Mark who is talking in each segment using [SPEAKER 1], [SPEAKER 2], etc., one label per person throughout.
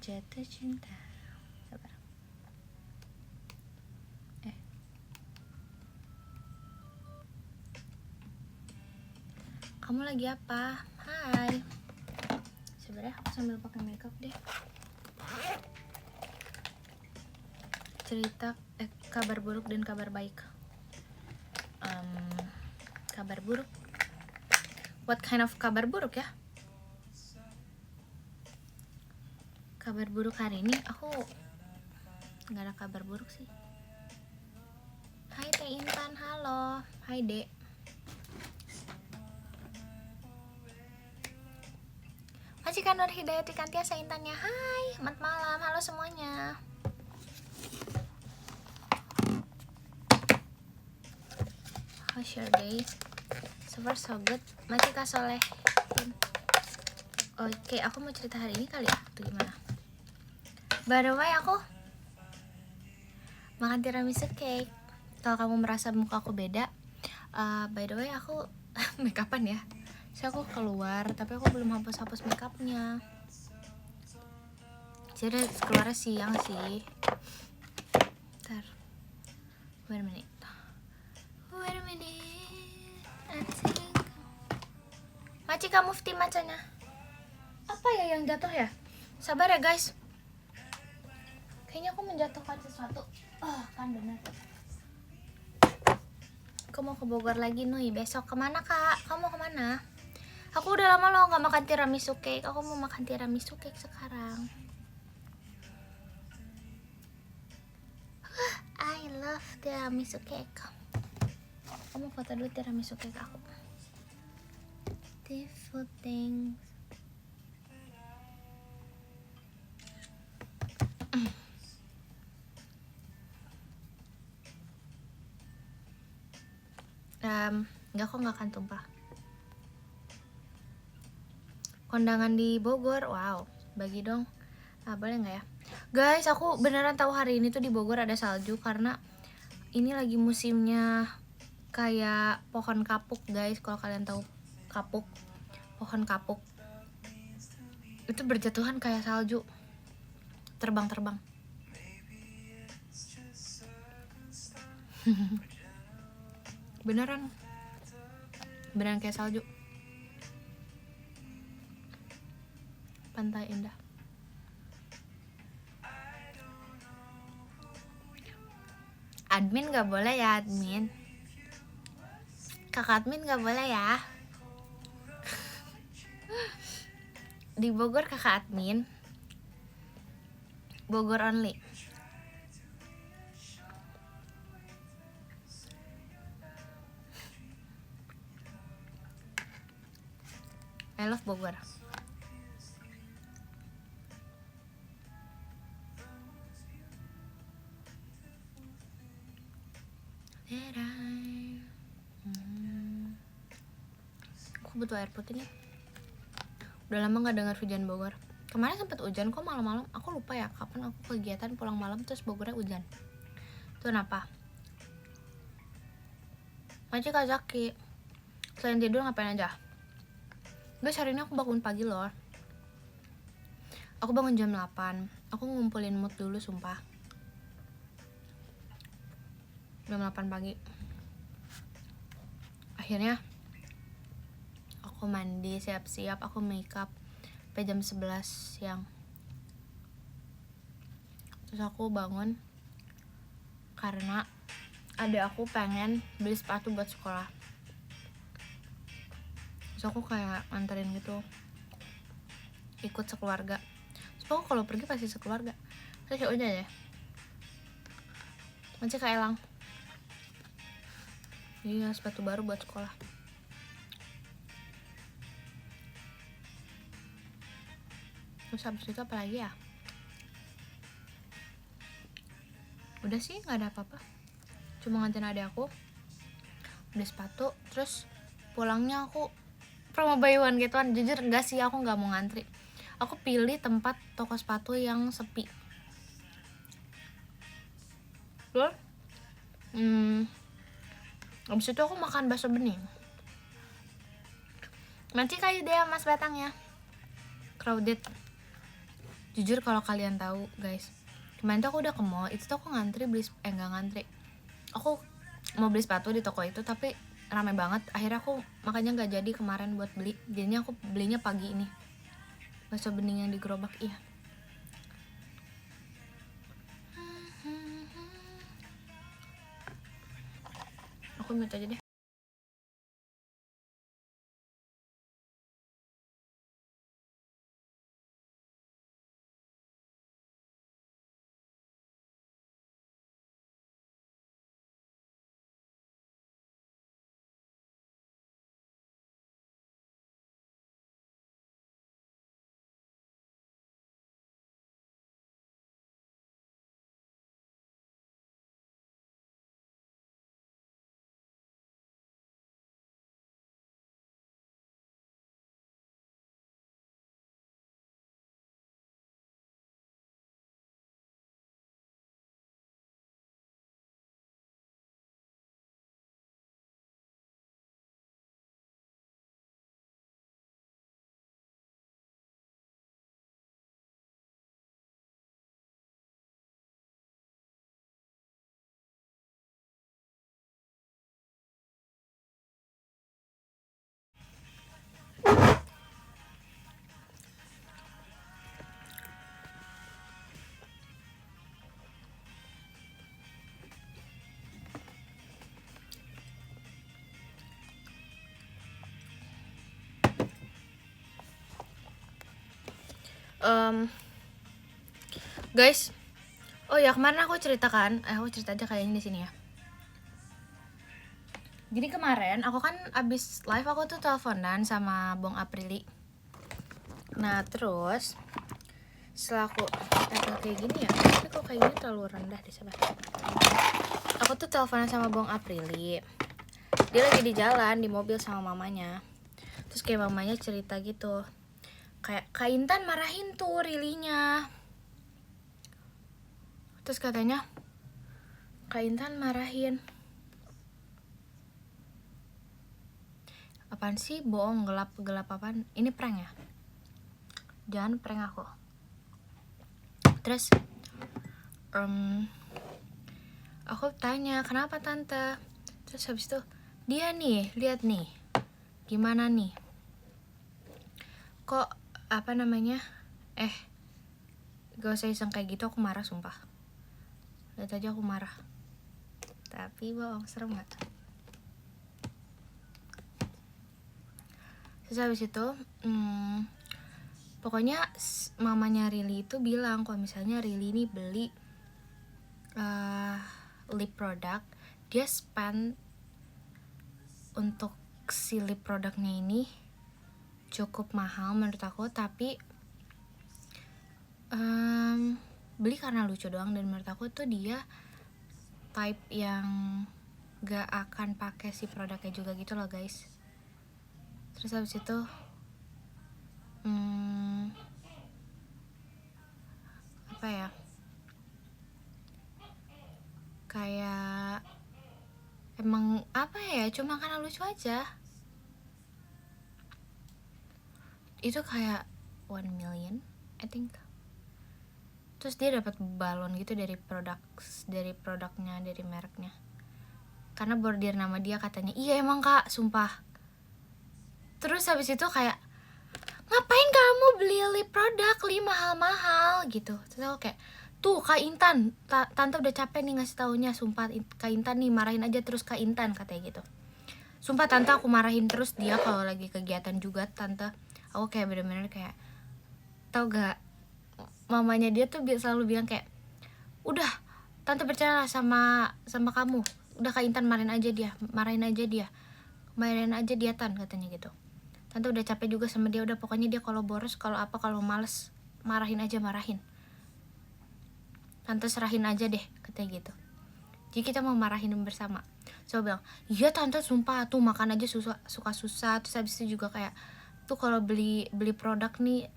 [SPEAKER 1] jatuh cinta. Sabar. Kamu lagi apa? Hai. Sebenarnya aku sambil pakai makeup deh. Cerita kabar buruk dan kabar baik. Kabar buruk. What kind of kabar buruk ya? Kabar buruk hari ini aku nggak ada kabar buruk sih. Hai Teh Intan, halo. Hai Dek. Majikan Nur Hidayati Kantiasa Intannya. Hai, selamat malam. Halo semuanya. How's your day? So far so good. Majika Soleh. Oke, aku mau cerita hari ini kali ya. Tuh gimana? By the way, aku makan tiramisu cake. Kalau kamu merasa muka aku beda, by the way aku makeupan ya. So aku keluar, tapi aku belum hapus makeupnya. Jadi keluarnya siang sih. Ntar, wait a minute. Macika Mufti macanya. Apa ya yang jatuh ya? Sabar ya guys. Kayaknya aku menjatuhkan sesuatu. Kan benar. Aku mau ke Bogor lagi Nui. Besok kemana kak? Kamu mau kemana? Aku udah lama loh gak makan tiramisu cake. Aku mau makan tiramisu cake sekarang. I love tiramisu cake. Aku mau foto dulu tiramisu cake aku. Beautiful things. Enggak kok, nggak akan tumpah. Kondangan di Bogor, wow, bagi dong. Boleh nggak ya? Guys, aku beneran tahu hari ini tuh di Bogor ada salju karena ini lagi musimnya kayak pohon kapuk guys. Kalau kalian tahu kapuk, pohon kapuk itu berjatuhan kayak salju, terbang-terbang. beneran kayak salju. Pantai Indah. Admin gak boleh ya, admin. Kakak admin gak boleh ya. Di Bogor kakak admin, Bogor only. I love Bogor. Aku butuh air putih nih. Udah lama gak dengar hujan Bogor. Kemarin sempat hujan kok malam-malam. Aku lupa ya kapan aku kegiatan pulang malam terus Bogornya hujan. Itu kenapa? Macam Kazaki. Selain tidur ngapain aja? Guys, hari ini aku bangun pagi loh. Aku bangun jam 8. Aku ngumpulin mood dulu sumpah. Jam 8 pagi. Akhirnya aku mandi, siap-siap, aku makeup sampai jam 11 siang. Terus aku bangun karena adek aku pengen beli sepatu buat sekolah. Terus aku kayak nganterin gitu, ikut sekeluarga. Terus aku kalau pergi pasti sekeluarga. Terus ya udah deh, masih kayak elang. Iya, sepatu baru buat sekolah. Terus habis itu apa lagi ya? Udah sih, nggak ada apa-apa. Cuma nganterin adek aku beli sepatu. Terus pulangnya aku promo buy one get one. Jujur enggak sih, aku nggak mau ngantri. Aku pilih tempat toko sepatu yang sepi. Terus abis itu aku makan bakso bening. Masih kayu deh mas batangnya. Crowded. Jujur kalau kalian tahu guys, kemarin tuh aku udah ke mall, itu tuh aku ngantri beli nggak ngantri, aku mau beli sepatu di toko itu tapi ramai banget, akhirnya aku makanya nggak jadi kemarin buat beli, jadinya aku belinya pagi ini bakso bening yang di gerobak. Iya, aku mute aja deh. Guys, oh ya kemarin aku ceritakan, aku cerita aja kayaknya di sini ya. Jadi kemarin aku kan abis live aku tuh teleponan sama Bong Aprili. Nah terus setelah aku kayak gini ya, tapi kok kayak gini terlalu rendah deh sabar. Aku tuh teleponan sama Bong Aprili. Dia lagi di jalan di mobil sama mamanya. Terus kayak mamanya cerita gitu, kayak Kak Intan marahin tuh Rilinya. Terus katanya Kak Intan marahin. Apaan sih, bohong, gelap apaan? Ini prank ya? Jangan prank aku. Terus aku tanya kenapa tante. Terus habis itu dia nih, lihat nih, gimana nih? Kok apa namanya? Gak usah iseng kayak gitu, aku marah sumpah. Lihat aja aku marah. Tapi bohong, serem gak? Terus habis itu pokoknya mamanya Rili itu bilang kalau misalnya Rili ini beli lip product, dia spend untuk si lip produknya ini cukup mahal menurut aku, tapi beli karena lucu doang, dan menurut aku tuh dia type yang gak akan pakai si produknya juga gitu loh guys. Terus habis itu apa ya, kayak emang apa ya, cuma karena lucu aja. Itu kayak 1 million I think. Terus dia dapat balon gitu dari produknya, dari mereknya, karena bordir nama dia katanya. Iya emang Kak, sumpah. Terus habis itu kayak, ngapain kamu beli lip produk mahal-mahal gitu. Terus aku kayak, tuh Kak Intan, tante udah capek nih ngasih taunya, sumpah Kak Intan nih marahin aja terus Kak Intan, katanya gitu. Sumpah tante, aku marahin terus dia kalau lagi kegiatan juga tante. Aku kayak bener-bener kayak, tau gak, mamanya dia tuh selalu bilang kayak, udah tante percaya sama kamu, udah Kak Intan marahin aja dia Tan, katanya gitu. Tante udah capek juga sama dia, udah pokoknya dia kalau boros, kalau apa, kalau males, marahin. Tante serahin aja deh, katanya gitu. Jadi kita mau marahin bersama. So bilang, iya tante sumpah tuh makan aja suka susah. Terus habis itu juga kayak, tuh kalau beli produk nih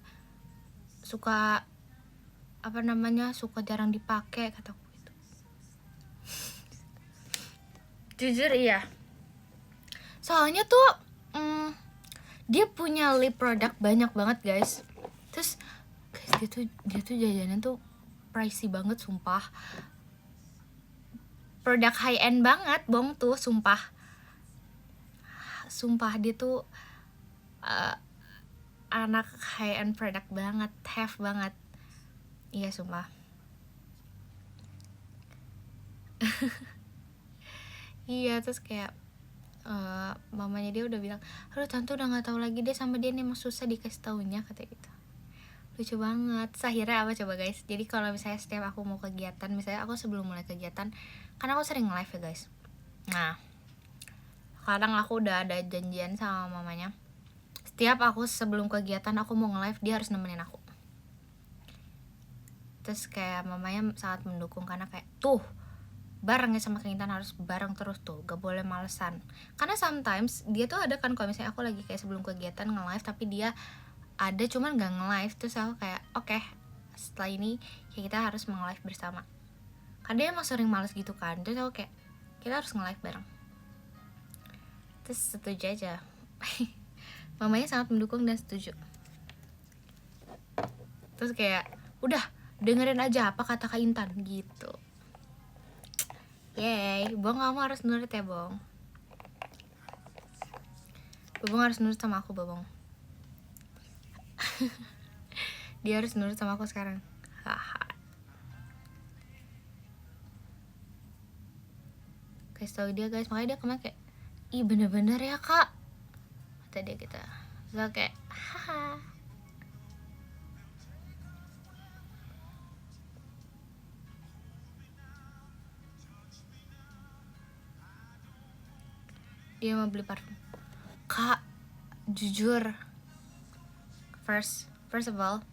[SPEAKER 1] suka apa namanya, suka jarang dipakai, kataku gitu. Jujur iya, soalnya tuh dia punya lip product banyak banget guys. Terus Guys, dia tuh jajanan tuh pricey banget sumpah. Produk high end banget Bong tuh, sumpah dia tuh anak high end produk banget, have banget. Iya sumpah. Iya, terus kayak mamanya dia udah bilang, aduh tante udah nggak tahu lagi deh sama dia nih, emang susah dikasih taunya, kata gitu. Lucu banget. Terus akhirnya apa coba guys, jadi kalau misalnya setiap aku mau kegiatan, misalnya aku sebelum mulai kegiatan, karena aku sering live ya guys, nah kadang aku udah ada janjian sama mamanya, setiap aku sebelum kegiatan aku mau nge-live, dia harus nemenin aku. Terus kayak mamanya sangat mendukung, karena kayak tuh bareng ya sama Kintan, harus bareng terus tuh, gak boleh malesan. Karena sometimes dia tuh ada kan, kalau misalnya aku lagi kayak sebelum kegiatan nge-live tapi dia ada cuman gak nge-live, terus aku kayak oke, setelah ini kayak kita harus nge-live bersama. Karena dia emang sering males gitu kan, terus aku kayak kita harus nge-live bareng. Terus setuju aja. Mamanya sangat mendukung dan setuju. Terus kayak udah dengerin aja apa kata Kak Intan gitu. Yeay, Bong kamu harus nurut ya Bong. Bong harus nurut sama aku Bong. Dia harus nurut sama aku sekarang. Haha. Kasih tau dia guys, makanya dia kemarin kayak, ih bener-bener ya kak, kata dia gitu. Terus aku kayak haha. Dia mau beli parfum. Kak, jujur, first of all,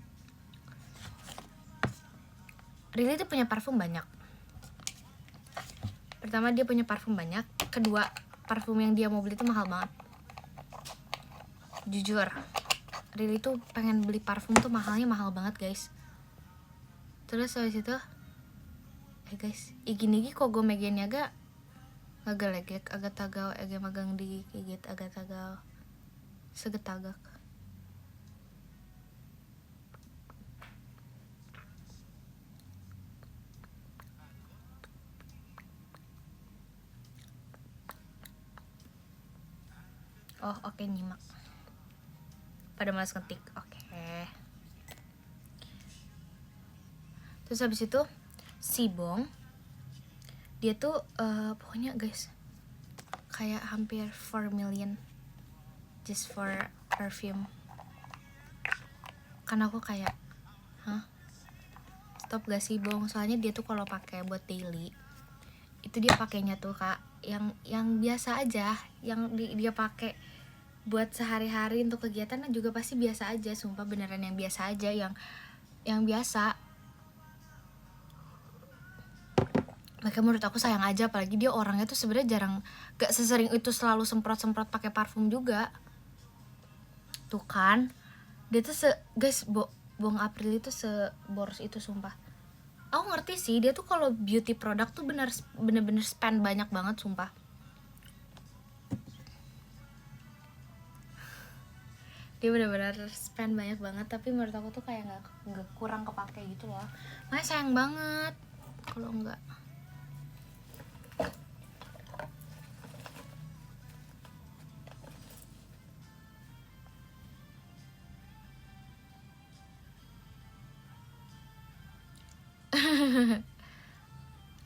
[SPEAKER 1] Rilly tuh punya parfum banyak. Pertama dia punya parfum banyak, kedua parfum yang dia mau beli tuh mahal banget. Jujur, Rilly tuh pengen beli parfum tuh mahalnya mahal banget guys. Terus habis itu guys, gini kok gue megangnya agak legek, agak tagaw, agak magang di gigit, agak tagaw, segetagak. Oh oke, nyimak. Pada malas ngetik, oke. Terus habis itu si Bong, dia tuh pokoknya guys kayak hampir 4 million just for perfume. Karena aku kayak, hah? Stop gak sih Bong? Soalnya dia tuh kalau pakai buat daily, itu dia pakainya tuh kak yang biasa aja, yang dia pakai buat sehari-hari untuk kegiatan juga pasti biasa aja, sumpah beneran yang biasa aja, yang biasa. Makanya menurut aku sayang aja, apalagi dia orangnya tuh sebenarnya jarang, gak sesering itu selalu semprot-semprot pakai parfum juga. Tuh kan, dia tuh guys, Bong April itu seboros itu sumpah. Aku ngerti sih, dia tuh kalau beauty product tuh bener-bener spend banyak banget sumpah. Dia bener-bener spend banyak banget, tapi menurut aku tuh kayak nggak kurang kepake gitu loh. Makanya sayang banget kalau enggak.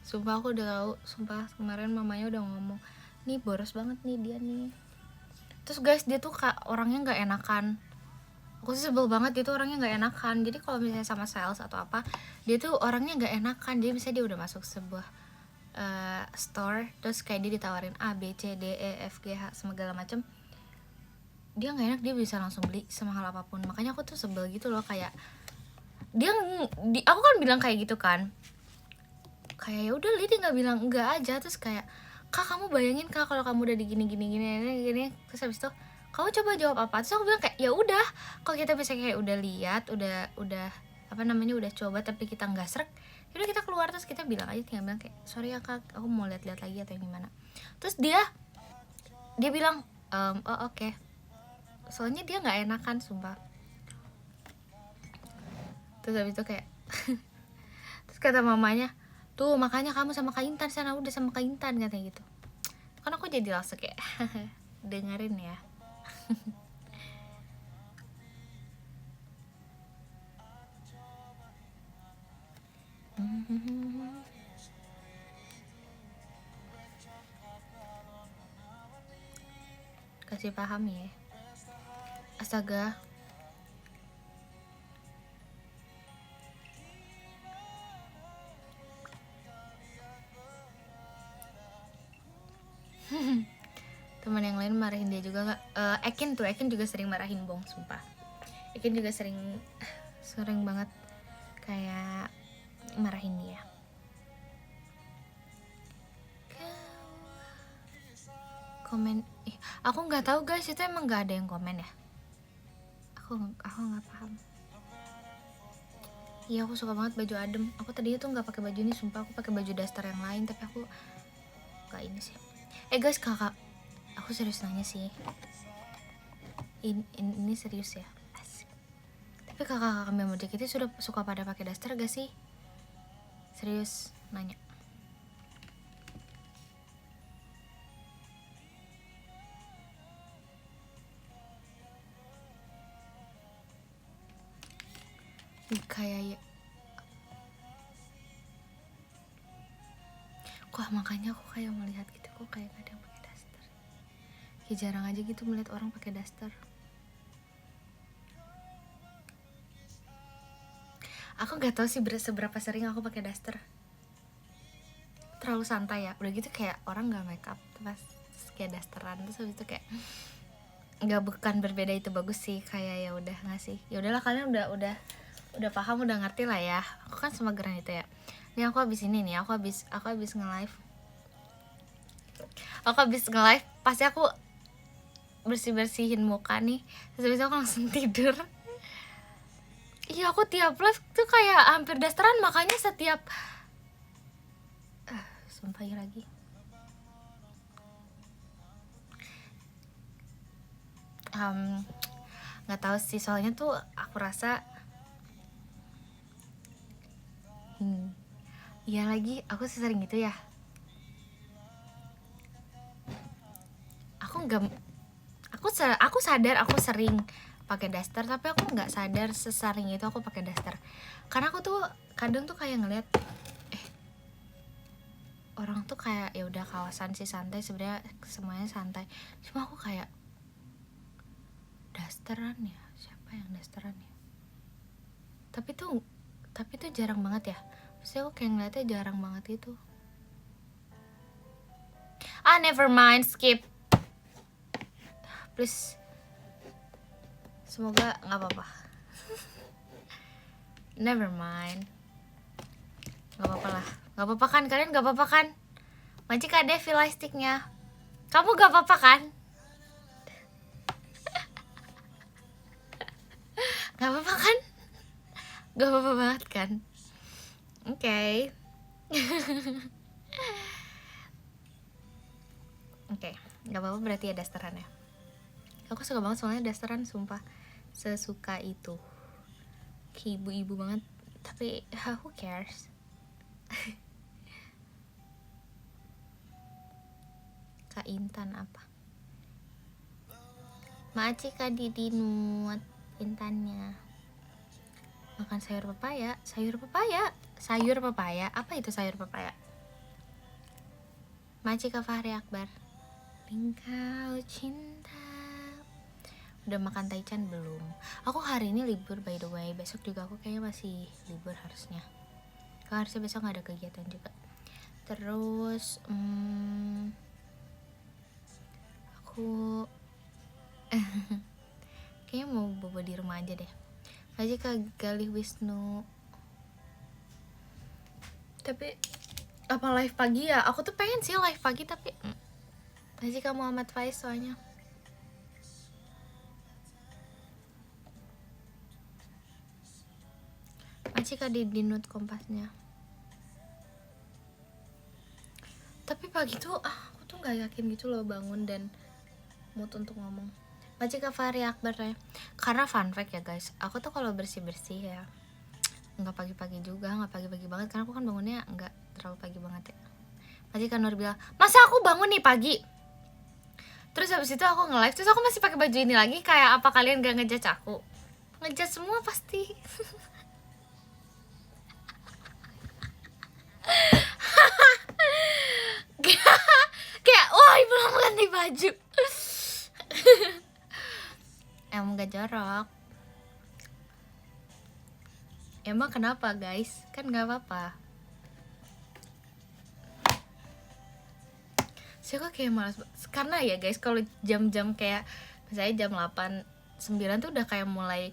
[SPEAKER 1] Sumpah aku udah tahu, sumpah kemarin mamanya udah ngomong, nih boros banget nih dia nih. Terus guys, dia tuh orangnya nggak enakan. Aku sih sebel banget, dia tuh orangnya nggak enakan. Jadi kalau misalnya sama sales atau apa, dia tuh orangnya nggak enakan. Jadi misalnya dia udah masuk sebuah store, terus kayak dia ditawarin A, B, C, D, E, F, G, H segala macem, dia nggak enak, dia bisa langsung beli semahal apapun. Makanya aku tuh sebel gitu loh, kayak aku kan bilang kayak gitu kan, kayak ya udah dia nggak bilang enggak aja. Terus kayak, kak kamu bayangin kak kalau kamu udah di gini. Terus habis itu kamu coba jawab apa? Terus aku bilang kayak ya udah, kalau kita bisa kayak udah lihat, udah apa namanya, udah coba tapi kita nggak srek, yaudah kita keluar, terus kita bilang aja, tinggal bilang kayak sorry ya kak, aku mau lihat-lihat lagi atau gimana. Terus dia bilang oh oke. Soalnya dia nggak enakan sumpah. Terus habis itu kayak terus kata mamanya, tuh makanya kamu sama Kak Intan sana, udah sama Kak Intan katanya gitu. Kan aku jadi langsung kayak dengerin ya. Kasih paham ya. Astaga. Teman yang lain marahin dia juga nggak? Ekin juga sering marahin Bong, sumpah. Ekin juga sering banget kayak marahin dia. Komen, aku nggak tahu guys, itu emang nggak ada yang komen ya. Aku nggak paham. Iya, aku suka banget baju adem. Aku tadinya tuh nggak pakai baju ini, sumpah. Aku pakai baju daster yang lain, tapi aku nggak ini sih. Guys, kakak, aku serius nanya sih. Ini serius ya. Asik. Tapi kakak Memo JKT sudah suka pada pakai daster gak sih? Serius nanya. Kayak ya. Kok makanya aku kayak melihat gitu, kok kayak gak ada yang pakai daster. Kayak jarang aja gitu melihat orang pakai daster. Aku gak tahu sih seberapa sering aku pakai daster. Terlalu santai ya. Udah gitu kayak orang gak make up pas kayak dasteran, terus habis itu kayak nggak, bukan berbeda itu bagus sih, kayak ya udah nggak sih, ya udahlah, kalian udah paham, udah ngerti lah ya. Aku kan semageran itu ya. Ini aku habis ini nih, aku habis nge-live. Pasti aku bersihin muka nih, terus habis itu aku langsung tidur. Iya, aku tiap live tuh kayak hampir dasteran, makanya setiap sumpah lagi. Nggak tahu sih, soalnya tuh aku rasa iya lagi, aku sesering itu ya. Aku sadar aku sering pakai daster, tapi aku nggak sadar sesering itu aku pakai daster. Karena aku tuh kadang tuh kayak ngeliat orang tuh kayak ya udah kawasan sih santai, sebenarnya semuanya santai. Cuma aku kayak dasteran ya, siapa yang dasteran ya? Tapi tuh jarang banget ya. Maksudnya aku kayak ngeliatnya jarang banget itu. Never mind, skip. Please. Semoga nggak apa-apa. Never mind. Nggak apa-apa lah. Nggak apa-apa kan? Kalian nggak apa-apa kan? Mancik ada sticknya. Kamu nggak apa-apa kan? Nggak apa-apa kan? Nggak apa-apa banget kan? Oke. Oke, nggak apa-apa berarti ya dasteran ya. Aku suka banget soalnya dasteran, sumpah sesuka itu. Kayak ibu-ibu banget, tapi who cares. Kak Intan apa? Maci Kak Didi nuat Intannya. Makan sayur pepaya. Apa itu sayur pepaya? Maci Kak Fahri Akbar. Engkau cinta. Udah makan taichan belum? Aku hari ini libur by the way. Besok juga aku kayaknya masih libur harusnya. Harusnya besok gak ada kegiatan juga. Terus aku kayaknya mau bobo di rumah aja deh. Aja ke Galih Wisnu. Tapi apa live pagi ya? Aku tuh pengen sih live pagi, tapi aja ke Muhammad Faiz soalnya. Masih Kak di note kompasnya. Tapi pagi tuh aku tuh nggak yakin gitu loh bangun dan mood untuk ngomong. Masih Kak Fahri Akbar ya. Karena fun fact ya guys, aku tuh kalau bersih ya nggak pagi-pagi juga, nggak pagi-pagi banget karena aku kan bangunnya nggak terlalu pagi banget ya. Majikan Nur bilang, masa aku bangun nih pagi? Terus habis itu aku nge-live, terus aku masih pakai baju ini lagi. Kayak apa kalian gak ngejudge aku? Ngejudge semua pasti. Kayak wah ibu mau ganti baju. Emang gak jorok. Emang kenapa guys? Kan gak apa-apa. Saya kok kayak malas. Karena ya guys, kalau jam-jam kayak misalnya jam 8, 9 tuh udah kayak mulai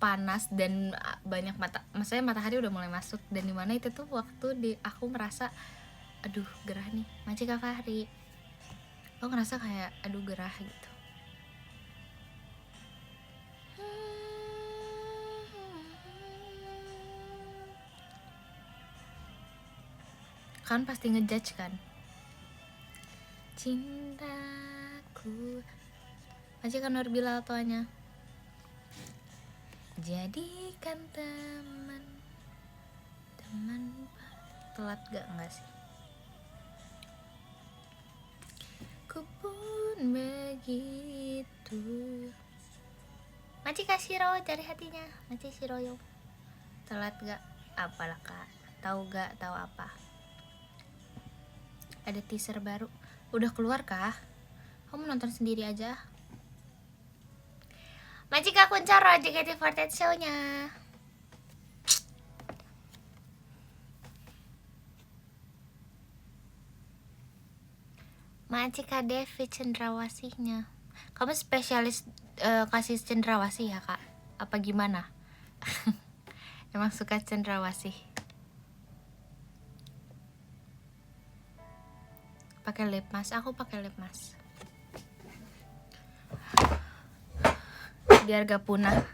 [SPEAKER 1] panas dan banyak maksudnya matahari udah mulai masuk, dan dimana itu tuh waktu aku merasa aduh gerah nih. Maci Kak Fahri, aku ngerasa kayak aduh gerah gitu. Kan pasti ngejudge kan? Cintaku, Majikan Nur Bilal tuanya. Jadikan teman telat gak? Enggak sih. Ku pun begitu. Maci Kasiro dari hatinya. Maci Shiroyo. Telat gak? Apalah kak? Tahu gak? Tahu apa? Ada teaser baru. Udah keluar kah? Kamu nonton sendiri aja. Majika Kuncoro JKT48 show-nya. Majika Devi cendrawasihnya. Kamu spesialis kasih cendrawasih ya kak? Apa gimana? Emang suka cendrawasih? Pakai lip mask, aku pakai lip mask. Biar gak punah.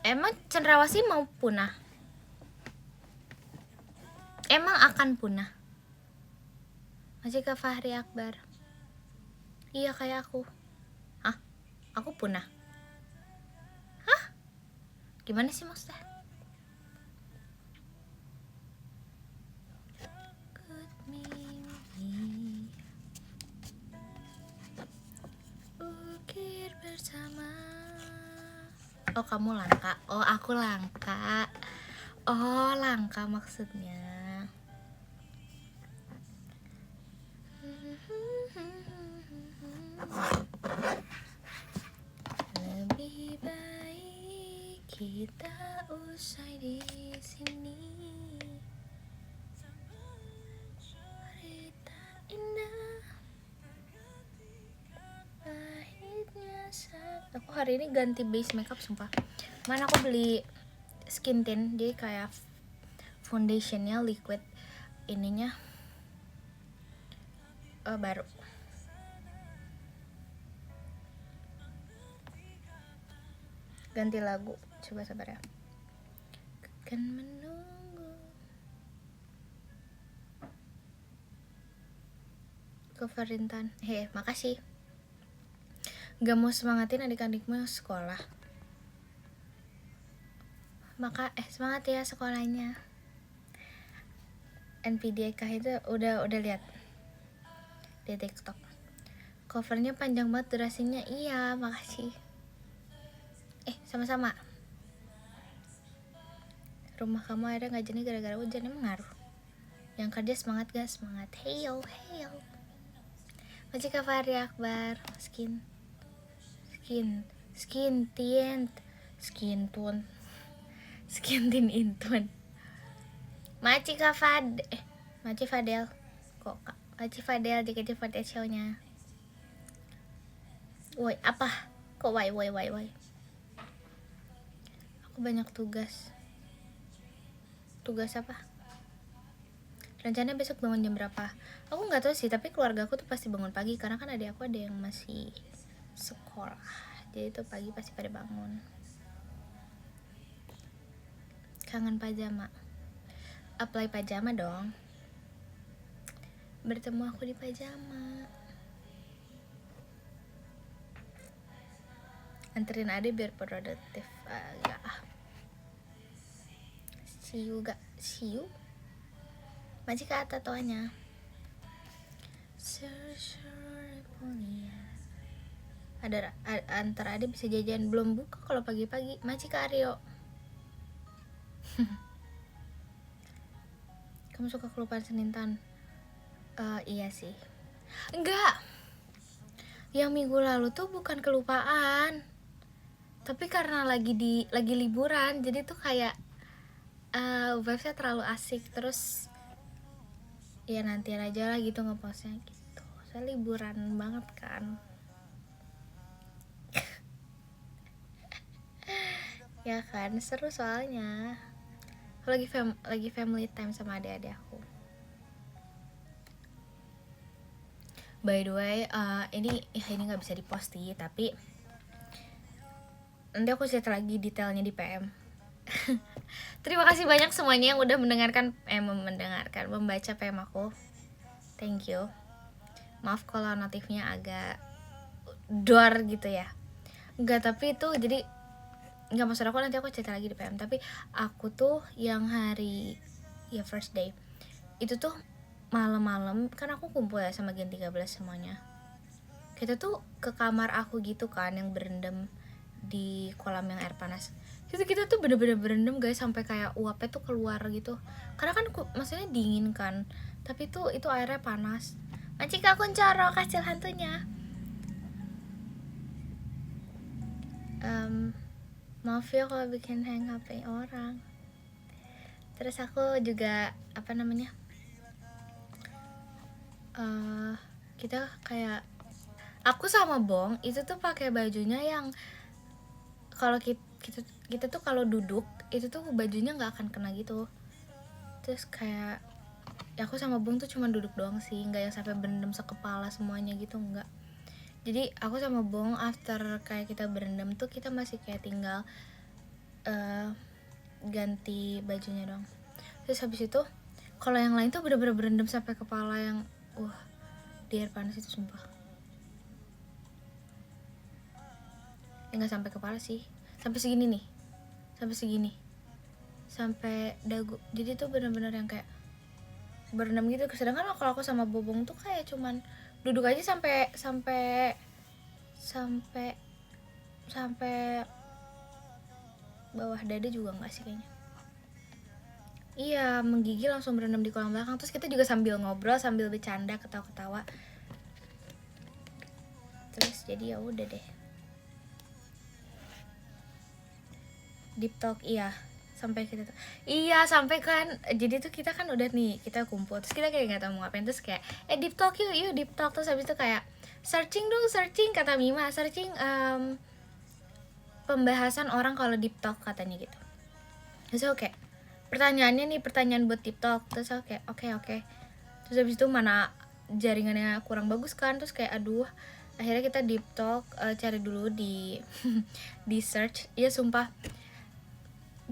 [SPEAKER 1] Emang cendrawasih mau punah? Emang akan punah? Majikan Fahri Akbar. Iya kayak aku. Hah? Aku punah? Hah? Gimana sih maksudnya? Good mimpi ukir bersama. Oh kamu langka. Oh aku langka. Oh langka maksudnya. Lebih baik kita usai di sini. Cerita indah pahitnya saat. Aku hari ini ganti base makeup sumpah. Mana aku beli skin tint, dia kayak foundationnya liquid, ininya baru. Ganti lagu, coba sabar ya. Kan menunggu. Keferintan, makasih. Gak mau semangatin adik-adikmu sekolah. Semangat ya sekolahnya. NPDK itu udah lihat di TikTok. Covernya panjang banget durasinya. Iya, makasih. Sama-sama. Rumah kamu ada nggak jenis gara-gara hujan? Emang ngaruh? Yang kerja semangat gak? Semangat. Heyo. Majikan Fahri Akbar. Skin tint intun. Maci Fadel. Kok Maci Fadel JKT48 show-nya. Woi, apa? Kok woi. Aku banyak tugas. Tugas apa? Rencananya besok bangun jam berapa? Aku nggak tahu sih, tapi keluarga aku tuh pasti bangun pagi karena kan adik aku ada yang masih sekolah. Jadi tuh pagi pasti pada bangun. Kangen pajama. Apply pajama dong. Bertemu aku di pajama. Anterin adik biar produktif. Agak. See you gak? See you? Majika tatoannya. Ada antara ada bisa jajan, belum buka kalau pagi-pagi. Majika Aryo. Kamu suka kelupaan Senintan? Iya sih. Enggak. Yang minggu lalu tuh bukan kelupaan, tapi karena lagi liburan, jadi tuh kayak vibesnya terlalu asik. Terus ya nanti aja lah gitu ngepostnya gitu. Saya liburan banget kan. Ya kan, seru soalnya. Lagi family time sama adik-adik aku. By the way, ini nggak bisa diposti, tapi nanti aku cerita lagi detailnya di PM. Terima kasih banyak semuanya yang udah membaca PM aku. Thank you. Maaf kalau notifnya agak dor gitu ya. Enggak, tapi itu jadi nggak, maksud aku nanti aku cerita lagi di PM. Tapi aku tuh yang hari ya first day itu tuh malam-malam kan aku kumpul ya sama Gen 13 semuanya. Kita tuh ke kamar aku gitu kan, yang berendam di kolam yang air panas. Kita tuh bener-bener berendam guys, sampai kayak uapnya tuh keluar gitu. Karena kan maksudnya dingin kan, tapi tuh itu airnya panas. Macika Kuncoro kastil hantunya. Maaf ya kalau bikin hang HP orang. Terus aku juga kita kayak aku sama Bong itu tuh pakai bajunya yang kalau kita tuh kalau duduk itu tuh bajunya nggak akan kena gitu. Terus kayak ya aku sama Bong tuh cuma duduk doang sih, nggak yang sampai berendam sekepala semuanya gitu, nggak. Jadi aku sama Bong after kayak kita berendam tuh kita masih kayak tinggal ganti bajunya doang. Terus habis itu kalau yang lain tuh bener-bener berendam sampai kepala, yang di air panas itu sumpah. Ya nggak sampai kepala sih, sampai segini nih, sampai dagu. Jadi tuh bener-bener yang kayak berendam gitu. Sedangkan kalau aku sama Bobong tuh kayak cuman duduk aja sampai bawah dada juga nggak sih kayaknya. Iya, menggigil langsung berendam di kolam belakang. Terus kita juga sambil ngobrol, sambil bercanda, ketawa-ketawa. Terus jadi ya udah deh. Deep talk, iya. Sampai kita tuh, iya sampai kan, jadi tuh kita kan udah nih, kita kumpul. Terus kita kayak nggak tahu mau ngapain. Terus kayak, deep talk yuk deep talk. Terus habis itu kayak, searching kata Mima. Searching pembahasan orang kalau deep talk katanya gitu. Terus oke. Pertanyaan buat TikTok. Terus oke. Terus habis itu mana jaringannya kurang bagus kan, terus kayak aduh, akhirnya kita deep talk, cari dulu di di search. Ya sumpah,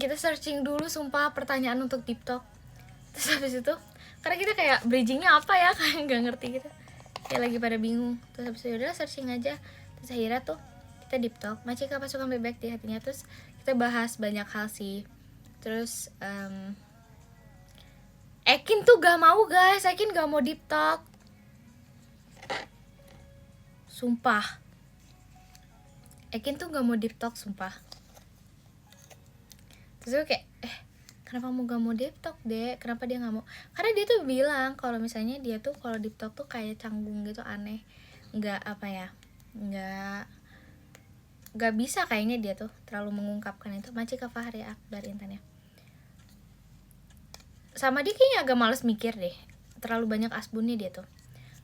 [SPEAKER 1] kita searching dulu sumpah pertanyaan untuk deep talk. Terus habis itu karena kita kayak bridgingnya apa ya, kayak nggak ngerti gitu, kayak lagi pada bingung. Terus habis itu udah searching aja. Terus akhirnya tuh kita deep talk, Macika pasukan bebek di hatinya. Terus kita bahas banyak hal sih. Terus Ekin tuh gak mau guys, Ekin gak mau deep talk. Sumpah, Ekin tuh gak mau deep talk, sumpah. Terus gue kayak, kenapa gak mau deep talk deh? Kenapa dia gak mau? Karena dia tuh bilang kalau misalnya dia tuh kalau deep talk tuh kayak canggung gitu, aneh. Gak bisa kayaknya dia tuh terlalu mengungkapkan itu. Macika Fahri Akbar Intan ya. Sama dia kayaknya agak males mikir deh, terlalu banyak asbunnya dia tuh.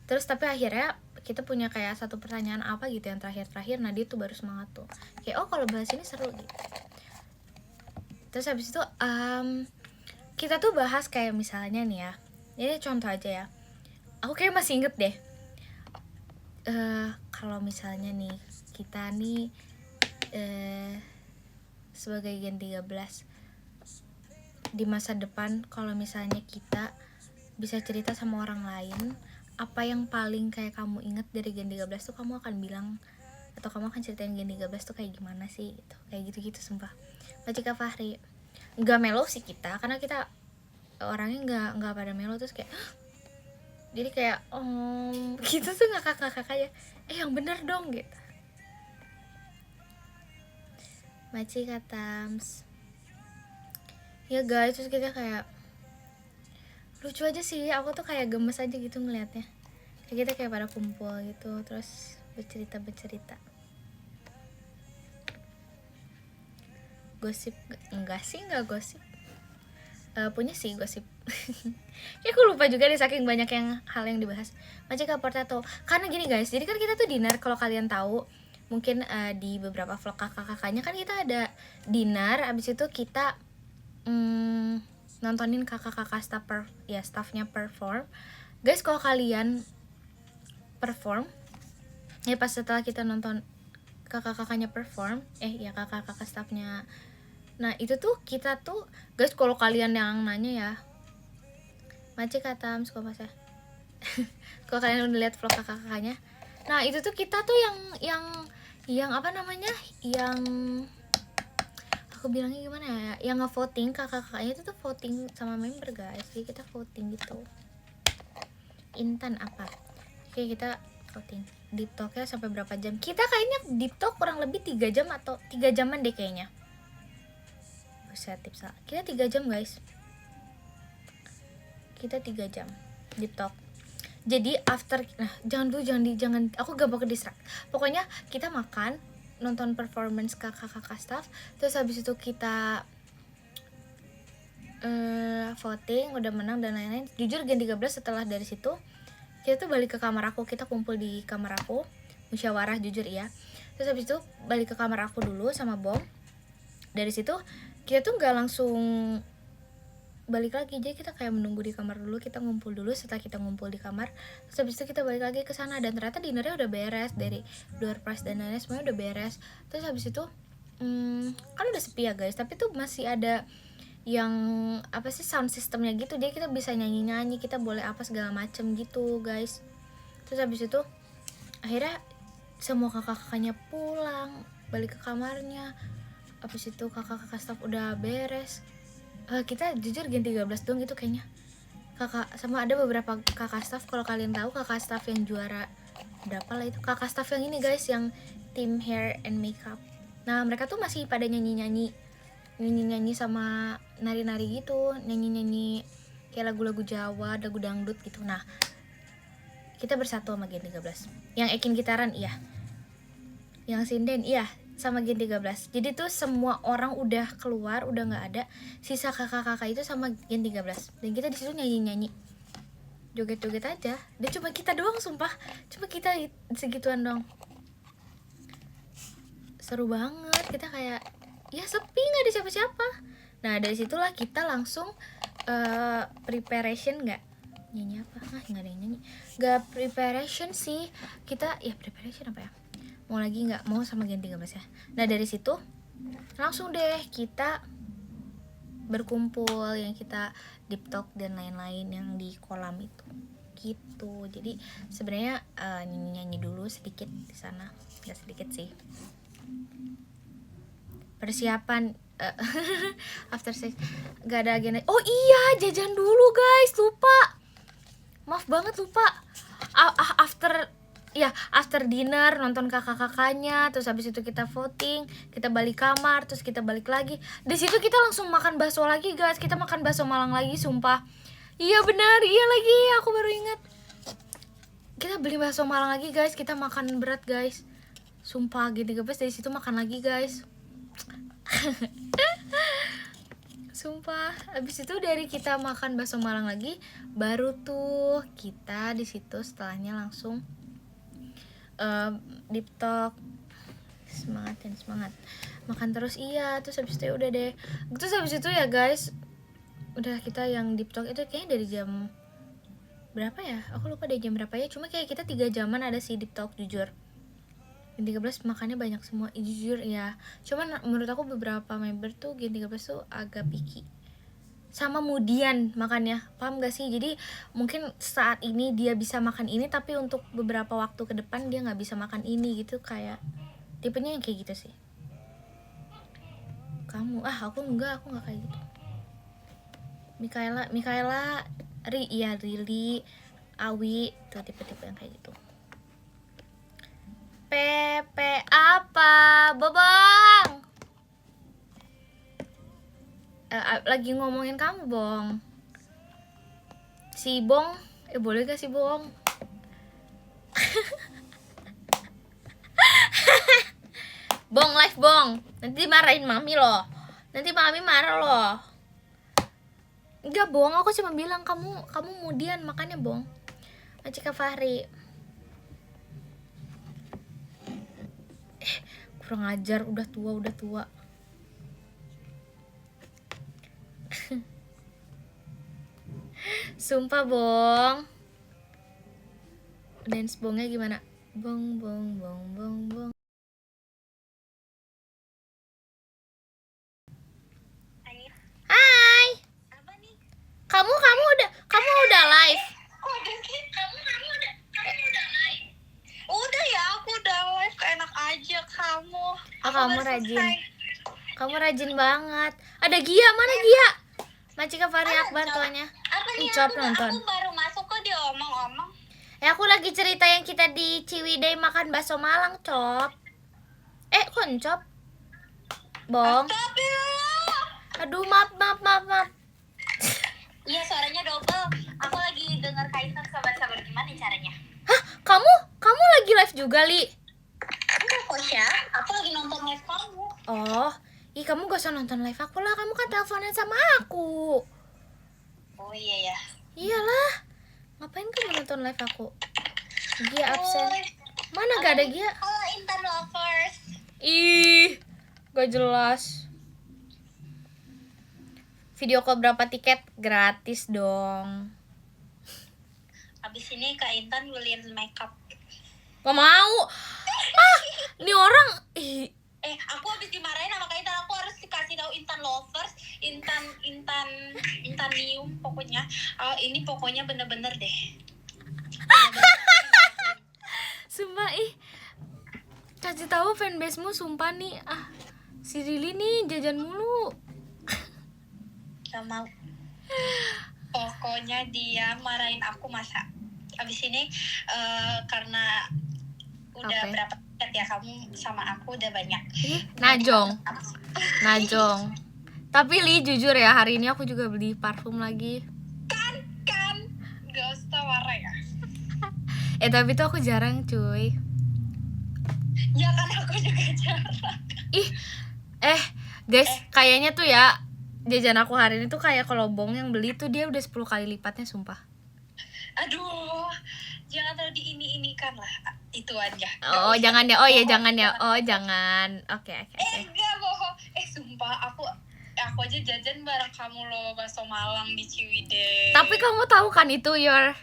[SPEAKER 1] Terus tapi akhirnya kita punya kayak satu pertanyaan apa gitu yang terakhir, nah dia tuh baru semangat tuh kayak kalau bahas ini seru gitu. Terus habis itu kita tuh bahas kayak misalnya nih ya, ini contoh aja ya, aku kayak masih inget deh, kalau misalnya nih kita nih sebagai Gen 13 di masa depan, kalau misalnya kita bisa cerita sama orang lain, apa yang paling kayak kamu inget dari Gen 13 tuh kamu akan bilang, atau kamu akan ceritain Gen 13 tuh kayak gimana sih gitu. Kayak gitu-gitu sumpah. Macika Fahri. nggak mellow sih kita, karena kita orangnya nggak pada mellow, terus kayak jadi kayak gitu tuh ngakak aja, yang bener dong gitu. Maci katams ya guys, terus kita kayak lucu aja sih, aku tuh kayak gemes aja gitu ngeliatnya, kayak kita kayak pada kumpul gitu terus bercerita gosip. Enggak sih, enggak gosip. Punya sih gosip. Ya aku lupa juga nih saking banyak yang hal yang dibahas. Macam Potato. Karena gini guys, jadi kan kita tuh dinner, kalau kalian tahu mungkin di beberapa vlog kakak-kakaknya kan kita ada dinner, abis itu kita nontonin kakak-kakak staffnya perform. Guys, kalau kalian perform ya pas setelah kita nonton kakak-kakaknya perform, kakak-kakak staffnya. Nah itu tuh kita tuh guys, kalau kalian yang nanya ya, Maci katams kok mas ya. Kalau kalian udah lihat vlog kakak-kakaknya, nah itu tuh kita tuh yang apa namanya, yang aku bilangnya gimana ya, yang nge-voting kakak-kakaknya itu tuh voting sama member guys, jadi kita voting gitu. Intan apa? Oke, kita voting. Deep talknya sampai berapa jam? Kita kayaknya deep talk kurang lebih 3 jam atau 3 jaman deh kayaknya. Buset, tips salah. Kita 3 jam guys. Kita 3 jam deep talk. Jadi after, nah jangan aku gampang ke distract. Pokoknya kita makan, nonton performance kakak-kakak staff, terus habis itu kita voting, udah menang dan lain-lain. Jujur Gen 13 setelah dari situ kita tuh balik ke kamar aku, kita kumpul di kamar aku, musyawarah jujur ya. Terus habis itu balik ke kamar aku dulu sama Bom. Dari situ kita tuh nggak langsung balik lagi, jadi kita kayak menunggu di kamar dulu, kita ngumpul dulu. Setelah kita ngumpul di kamar, terus habis itu kita balik lagi ke sana, dan ternyata dinernya udah beres, dari door prize dan lain-lain semuanya udah beres. Terus habis itu kan udah sepi ya guys, tapi tuh masih ada yang apa sih, sound systemnya gitu, jadi kita bisa nyanyi-nyanyi, kita boleh apa segala macem gitu guys. Terus habis itu akhirnya semua kakak-kakaknya pulang, balik ke kamarnya. Habis itu kakak-kakak staff udah beres. Kita jujur Gen 13 dong gitu kayaknya. Kakak sama ada beberapa kakak staff, kalau kalian tahu kakak staff yang juara berapa lah itu, kakak staff yang ini guys, yang tim hair and makeup. Nah mereka tuh masih pada nyanyi sama nari-nari gitu, nyanyi kayak lagu-lagu Jawa, lagu dangdut gitu. Nah kita bersatu sama Gen 13. Yang Ekin gitaran iya, yang sinden iya, sama Gen 13. Jadi tuh semua orang udah keluar, udah nggak ada, sisa kakak-kakak itu sama Gen 13. Dan kita di situ nyanyi-nyanyi, joget-joget aja. Dan cuma kita doang, sumpah, cuma kita segituan dong. Seru banget, kita kayak ya sepi, nggak ada siapa-siapa. Nah dari situlah kita langsung preparation, nggak nyanyi apa? Nggak ada yang nyanyi, nggak preparation sih. Kita ya preparation apa ya? Mau lagi nggak mau sama Gen 13 ya. Nah dari situ langsung deh kita berkumpul, yang kita deep talk dan lain-lain yang di kolam itu gitu. Jadi sebenarnya nyanyi dulu sedikit di sana, nggak sedikit sih. Persiapan after sex nggak ada agenda. Oh iya, jajan dulu guys, lupa, maaf banget lupa. After dinner nonton kakak-kakaknya, terus habis itu kita voting, kita balik kamar, terus kita balik lagi. Di situ kita langsung makan bakso lagi guys, kita makan bakso Malang lagi, sumpah. Iya benar, iya lagi, aku baru ingat. Kita beli bakso Malang lagi guys, kita makan berat guys, sumpah. Gitu guys, dari situ makan lagi guys. Sumpah, abis itu dari kita makan bakso Malang lagi, baru tuh kita di situ setelahnya langsung deep talk. Semangat makan terus iya. Terus habis itu udah deh, terus habis itu ya guys, udah kita yang deep talk itu kayaknya dari jam berapa ya, aku lupa deh jam berapa ya, cuma kayak kita 3 jaman ada si deep talk. Jujur Gen 13 makannya banyak semua, jujur ya. Cuman menurut aku beberapa member tuh Gen 13 tuh agak picky sama Mudian makannya, paham gak sih? Jadi mungkin saat ini dia bisa makan ini, tapi untuk beberapa waktu ke depan dia nggak bisa makan ini gitu, kayak tipenya yang kayak gitu sih. Kamu aku nggak kayak gitu. Mikaela, Rili, Awi, tuh tipe-tipe yang kayak gitu. Pepe apa? Bobong. Lagi ngomongin kamu, Bong. Si Bong, boleh gak si Bong? Bong live Bong, nanti marahin mami loh. Nanti mami marah loh. Enggak Bong, aku cuma bilang kamu kemudian makannya Bong. Cika Fahri. Kurang ajar, udah tua. Sumpah Bong. Dance Bongnya gimana? Bong. Hai. Apa nih? Kamu udah live? Kamu udah live? Udah ya, aku udah live, enak aja kamu. Kamu rajin. Kamu rajin banget. Ada Gia, mana Gia? Macika Fahri Akbar tuanya. Apa nih? Nonton. Aku baru masuk kok diomong-omong. Aku lagi cerita yang kita di Ciwidey makan bakso Malang, Cop. Kok Cop? Bong. Aduh, maaf. Iya, suaranya double. Aku lagi denger Kaisan, sabar gimana caranya? Hah? Kamu lagi live juga, Li? Enggak kok, Syah. Aku lagi nonton live kamu. Oh, kamu gak usah nonton live aku lah. Kamu kan teleponan sama aku. Oh iya ya. Iyalah. Ngapain kamu nonton live aku? Gia absen. Mana gak ada Gia? Halo Intan Lovers. Ih, gak jelas. Video call berapa tiket? Gratis dong. Abis ini Kak Intan beliin makeup. Gak mau. Ini orang. Aku habis dimarahin sama Kak Intan. Aku harus kasih tahu Intan Lovers, Intanium pokoknya. Ini pokoknya bener-bener deh. Sumpah kasih tahu fanbase-mu sumpah nih. Si Rili nih jajan mulu. Gak mau. Pokoknya dia marahin aku masa. Abis ini karena udah berapa tiket ya kamu sama aku udah banyak. Najong. Tapi Li jujur ya, hari ini aku juga beli parfum lagi. Kan gak usah marah ya. Tapi tuh aku jarang cuy. Ya kan aku juga jarang. Guys, kayaknya tuh ya jajan aku hari ini tuh kayak kalau Bong yang beli tuh dia udah 10 kali lipatnya sumpah. Aduh, jangan terlalu diini-inikan lah. Itu aja. Jangan ya. Jangan. Oke. Enggak bohong. Sumpah aku aja jajan bareng kamu loh, bakso Malang di Ciwidey. Tapi kamu tahu kan itu your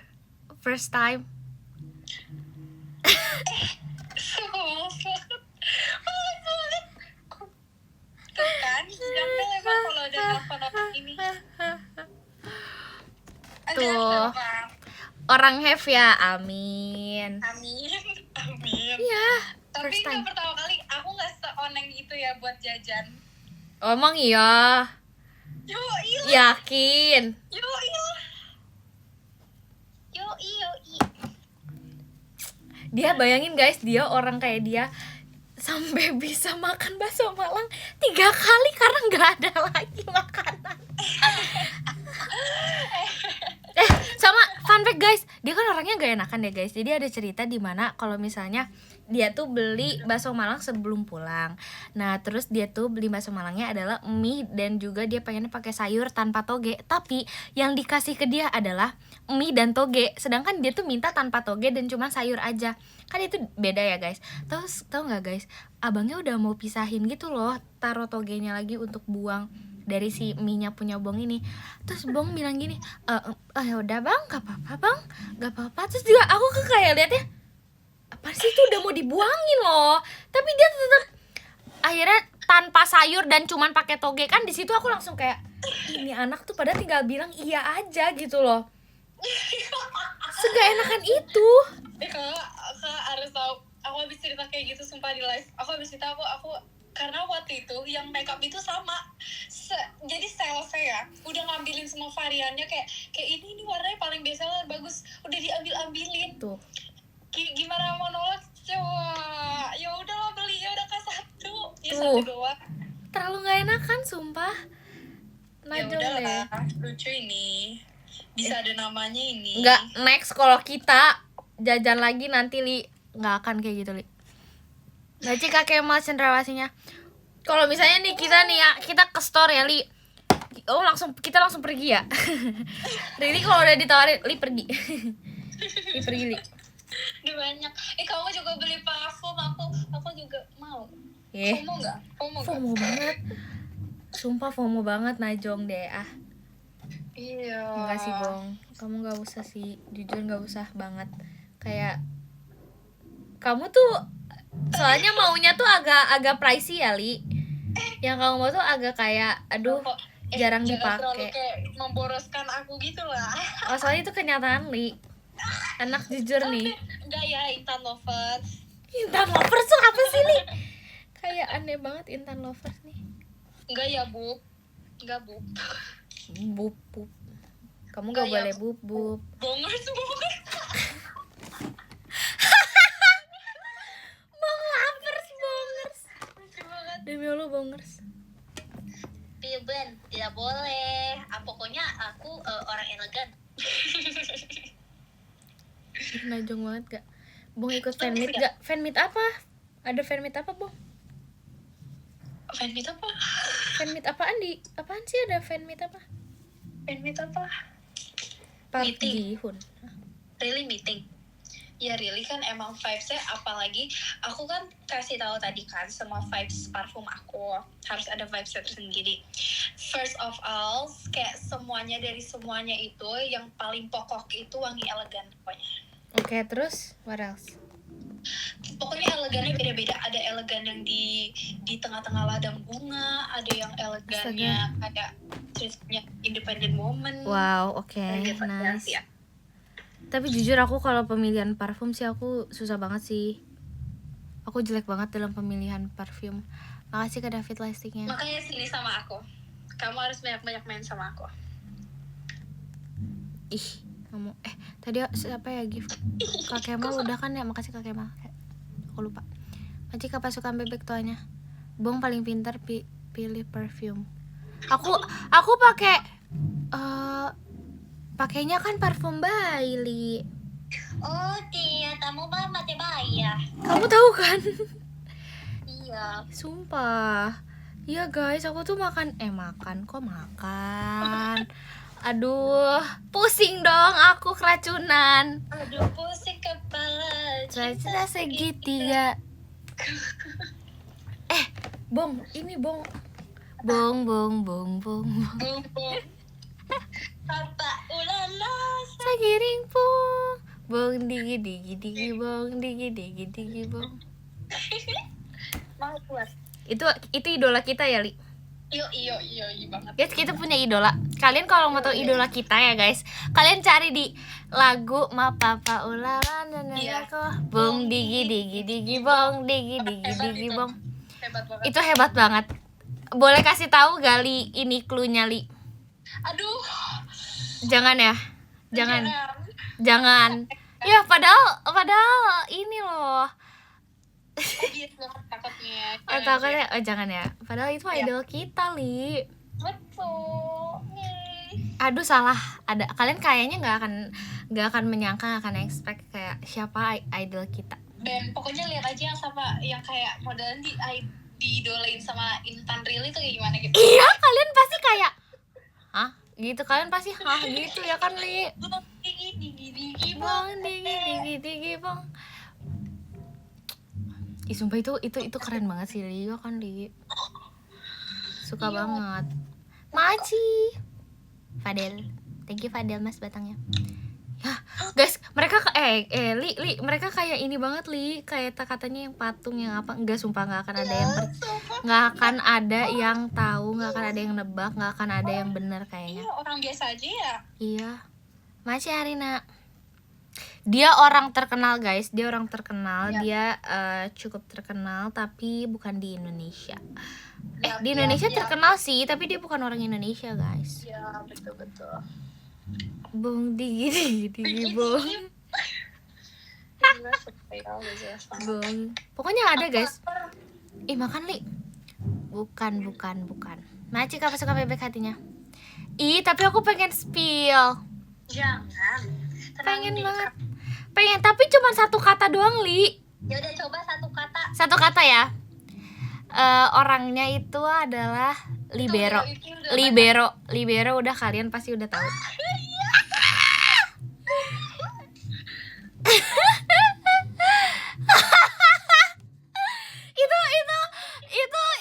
[SPEAKER 1] first time? Kan jangan emang kalau udah nonton ini. Tuh. Orang have ya, amin. Iya. Tapi nggak pertama kali aku nggak seoneng itu ya buat jajan. Oh, emang iya? Yakin? Dia bayangin guys, dia orang kayak dia sampai bisa makan bakso Malang 3 kali karena nggak ada lagi makanan. Sama fun fact guys, dia kan orangnya gak enakan ya guys. Jadi ada cerita di mana kalau misalnya dia tuh beli bakso Malang sebelum pulang. Nah terus dia tuh beli bakso Malangnya adalah mie dan juga dia pengennya pakai sayur tanpa toge. Tapi yang dikasih ke dia adalah mie dan toge, sedangkan dia tuh minta tanpa toge dan cuma sayur aja. Kan itu beda ya guys. Tahu nggak guys, abangnya udah mau pisahin gitu loh, taruh togenya lagi untuk buang dari si mie-nya punya Bong ini. Terus Bong bilang gini, ya udah bang, gak apa-apa. Terus juga aku kayak liatnya, apa sih itu udah mau dibuangin loh, tapi dia tetap akhirnya tanpa sayur dan cuman pakai toge. Kan di situ aku langsung kayak, ini anak tuh pada tinggal bilang iya aja gitu loh. Segak enakan itu. Kak harus tahu, aku habis cerita kayak gitu sumpah di live. Aku habis cerita aku
[SPEAKER 2] karena waktu itu yang makeup itu sama. Jadi salesnya ya udah ngambilin semua variannya, kayak ini warnanya paling bestseller bagus, udah diambilin
[SPEAKER 1] Tuh.
[SPEAKER 2] Gimana mau nolak coba? Ya udahlah beli, ya udah kan satu, ya
[SPEAKER 1] Tuh.
[SPEAKER 2] satu doang.
[SPEAKER 1] Terlalu nggak enakan sumpah.
[SPEAKER 2] Ya
[SPEAKER 1] Najong deh.
[SPEAKER 2] udahlah, lucu ini. Bisa ada namanya ini.
[SPEAKER 1] Nggak, next kalau kita jajan lagi nanti Li nggak akan kayak gitu Li. Baca kakek Kemal cendrawasinya. Kalau misalnya nih kita nih ya, kita ke store ya Li. Oh kita langsung pergi ya. Li kalau udah ditawarin Li pergi. Li pergi Li.
[SPEAKER 2] Udah banyak. Kamu juga beli parfum, aku juga mau. FOMO nggak?
[SPEAKER 1] FOMO banget. Sumpah FOMO banget Najong deh
[SPEAKER 2] Iya.
[SPEAKER 1] Enggak sih Bong, kamu nggak usah sih, jujur nggak usah banget. Kayak kamu tuh soalnya maunya tuh agak pricey ya Li. Yang kamu mau tuh agak kayak aduh jarang
[SPEAKER 2] jangan terlalu
[SPEAKER 1] dipakai.
[SPEAKER 2] kayak memboroskan aku gitu lah.
[SPEAKER 1] Oh soalnya itu kenyataan Li. Anak jujur nih.
[SPEAKER 2] Enggak ya, Intan Lovers.
[SPEAKER 1] Intan Lovers tuh apa sih Li? Kayak aneh banget Intan Lovers nih.
[SPEAKER 2] Enggak ya Bu. Enggak Bu.
[SPEAKER 1] Bub. Kamu nggak boleh bub.
[SPEAKER 2] Bongers.
[SPEAKER 1] Bongers. Demi Allah bongers.
[SPEAKER 2] Ben, tidak boleh. Pokoknya aku orang elegan.
[SPEAKER 1] Najong banget gak? Bong ikut fanmeet gak? Fanmeet apa? Ada fanmeet apa Bong?
[SPEAKER 2] Fanmeet apa?
[SPEAKER 1] Fanmeet apaan apaan sih ada fanmeet apa?
[SPEAKER 2] Fanmeet apa?
[SPEAKER 1] Park
[SPEAKER 2] Meeting.
[SPEAKER 1] Ji-hoon.
[SPEAKER 2] Really meeting. Ya really kan emang vibes-nya, apalagi aku kan kasih tahu tadi kan semua vibes parfum aku harus ada vibes-nya tersendiri. First of all, kayak dari semuanya itu yang paling pokok itu wangi elegan pokoknya.
[SPEAKER 1] Oke, terus what else?
[SPEAKER 2] Pokoknya elegannya beda-beda. Ada elegan yang di tengah-tengah ladang bunga, ada yang elegannya kayak ceritanya independent woman.
[SPEAKER 1] Wow, oke, nice. Ya. Tapi jujur aku kalau pemilihan parfum sih aku susah banget sih. Aku jelek banget dalam pemilihan parfum. Makasih ke David Lightstick-nya.
[SPEAKER 2] Makanya sini sama aku. Kamu harus banyak-banyak main sama aku.
[SPEAKER 1] Ih, kamu tadi siapa ya gift? Kak Kemal udah kan ya? Makasih Kak Kemal. Aku lupa. Macik apa suka bebek tuanya? Bong paling pintar pilih parfum. Aku pakai pakainya kan parfum Bailey.
[SPEAKER 2] Oh dia, kamu mati bayi ya?
[SPEAKER 1] Kamu tahu kan?
[SPEAKER 2] Iya.
[SPEAKER 1] Sumpah. Iya guys, aku tuh makan. Aduh, pusing dong aku keracunan.
[SPEAKER 2] Aduh, pusing kepala.
[SPEAKER 1] Cinta segitiga. Bong, ini Bong. Bong.
[SPEAKER 2] Papa, ulala.
[SPEAKER 1] Sagiring pung. Bong digi bong digi bong.
[SPEAKER 2] Mau buat.
[SPEAKER 1] Itu idola kita ya, Li.
[SPEAKER 2] Iya banget.
[SPEAKER 1] Guys, kita punya idola. Kalian kalau mau tahu idola kita ya, guys, kalian cari di lagu Ma Papa Ulala Nanako. Bong digi bong digi bong.
[SPEAKER 2] Hebat banget.
[SPEAKER 1] Itu hebat banget. Boleh kasih tahu gak Li ini clue-nya Li?
[SPEAKER 2] Aduh.
[SPEAKER 1] Jangan ya. Jangan. Ya padahal ini loh. Takutnya. Jangan ya. Padahal itu idol kita, Li.
[SPEAKER 2] Betul.
[SPEAKER 1] Aduh salah. Kalian kayaknya nggak akan menyangka, nggak akan expect kayak siapa idol kita.
[SPEAKER 2] Dan pokoknya lihat aja yang kayak modelan diidolain sama Intan Rili tuh kayak gimana gitu.
[SPEAKER 1] Iya, kalian pasti kayak hah? Gitu kalian pasti gitu ya kan, Li. Bang digi bang. Ih, sumpah itu keren banget sih, Li. Kan, Li. Suka banget. Maci. Fadel. Thank you Fadel Mas batangnya. Ya, guys, mereka Li, mereka kayak ini banget, Li. Kayak katanya yang patung yang apa? Enggak, sumpah enggak akan ada yang enggak akan ada yang tahu, enggak akan ada yang nebak, enggak akan ada yang benar kayaknya.
[SPEAKER 2] Iya, orang biasa aja ya.
[SPEAKER 1] Iya. Masih Arina. Dia orang terkenal guys, dia orang terkenal,
[SPEAKER 2] Ya.
[SPEAKER 1] dia cukup terkenal tapi bukan di Indonesia.
[SPEAKER 2] Ya,
[SPEAKER 1] Di
[SPEAKER 2] ya,
[SPEAKER 1] Indonesia
[SPEAKER 2] ya.
[SPEAKER 1] terkenal sih, tapi dia bukan orang Indonesia guys.
[SPEAKER 2] Ya, betul.
[SPEAKER 1] Bong digi digi digi bong.
[SPEAKER 2] Gila, supaya jelas banget.
[SPEAKER 1] Bong. Pokoknya ada guys. Ih makan Li. Bukan. Maci apa suka bebek hatinya? Ih tapi aku pengen spill.
[SPEAKER 2] Jangan.
[SPEAKER 1] Pengen
[SPEAKER 2] Tenangin
[SPEAKER 1] banget.
[SPEAKER 2] diri.
[SPEAKER 1] Pengen tapi cuma satu kata doang Li.
[SPEAKER 2] Ya udah coba satu kata.
[SPEAKER 1] Satu kata ya. Orangnya itu adalah libero.
[SPEAKER 2] Itu udah
[SPEAKER 1] Libero udah kalian pasti udah tahu.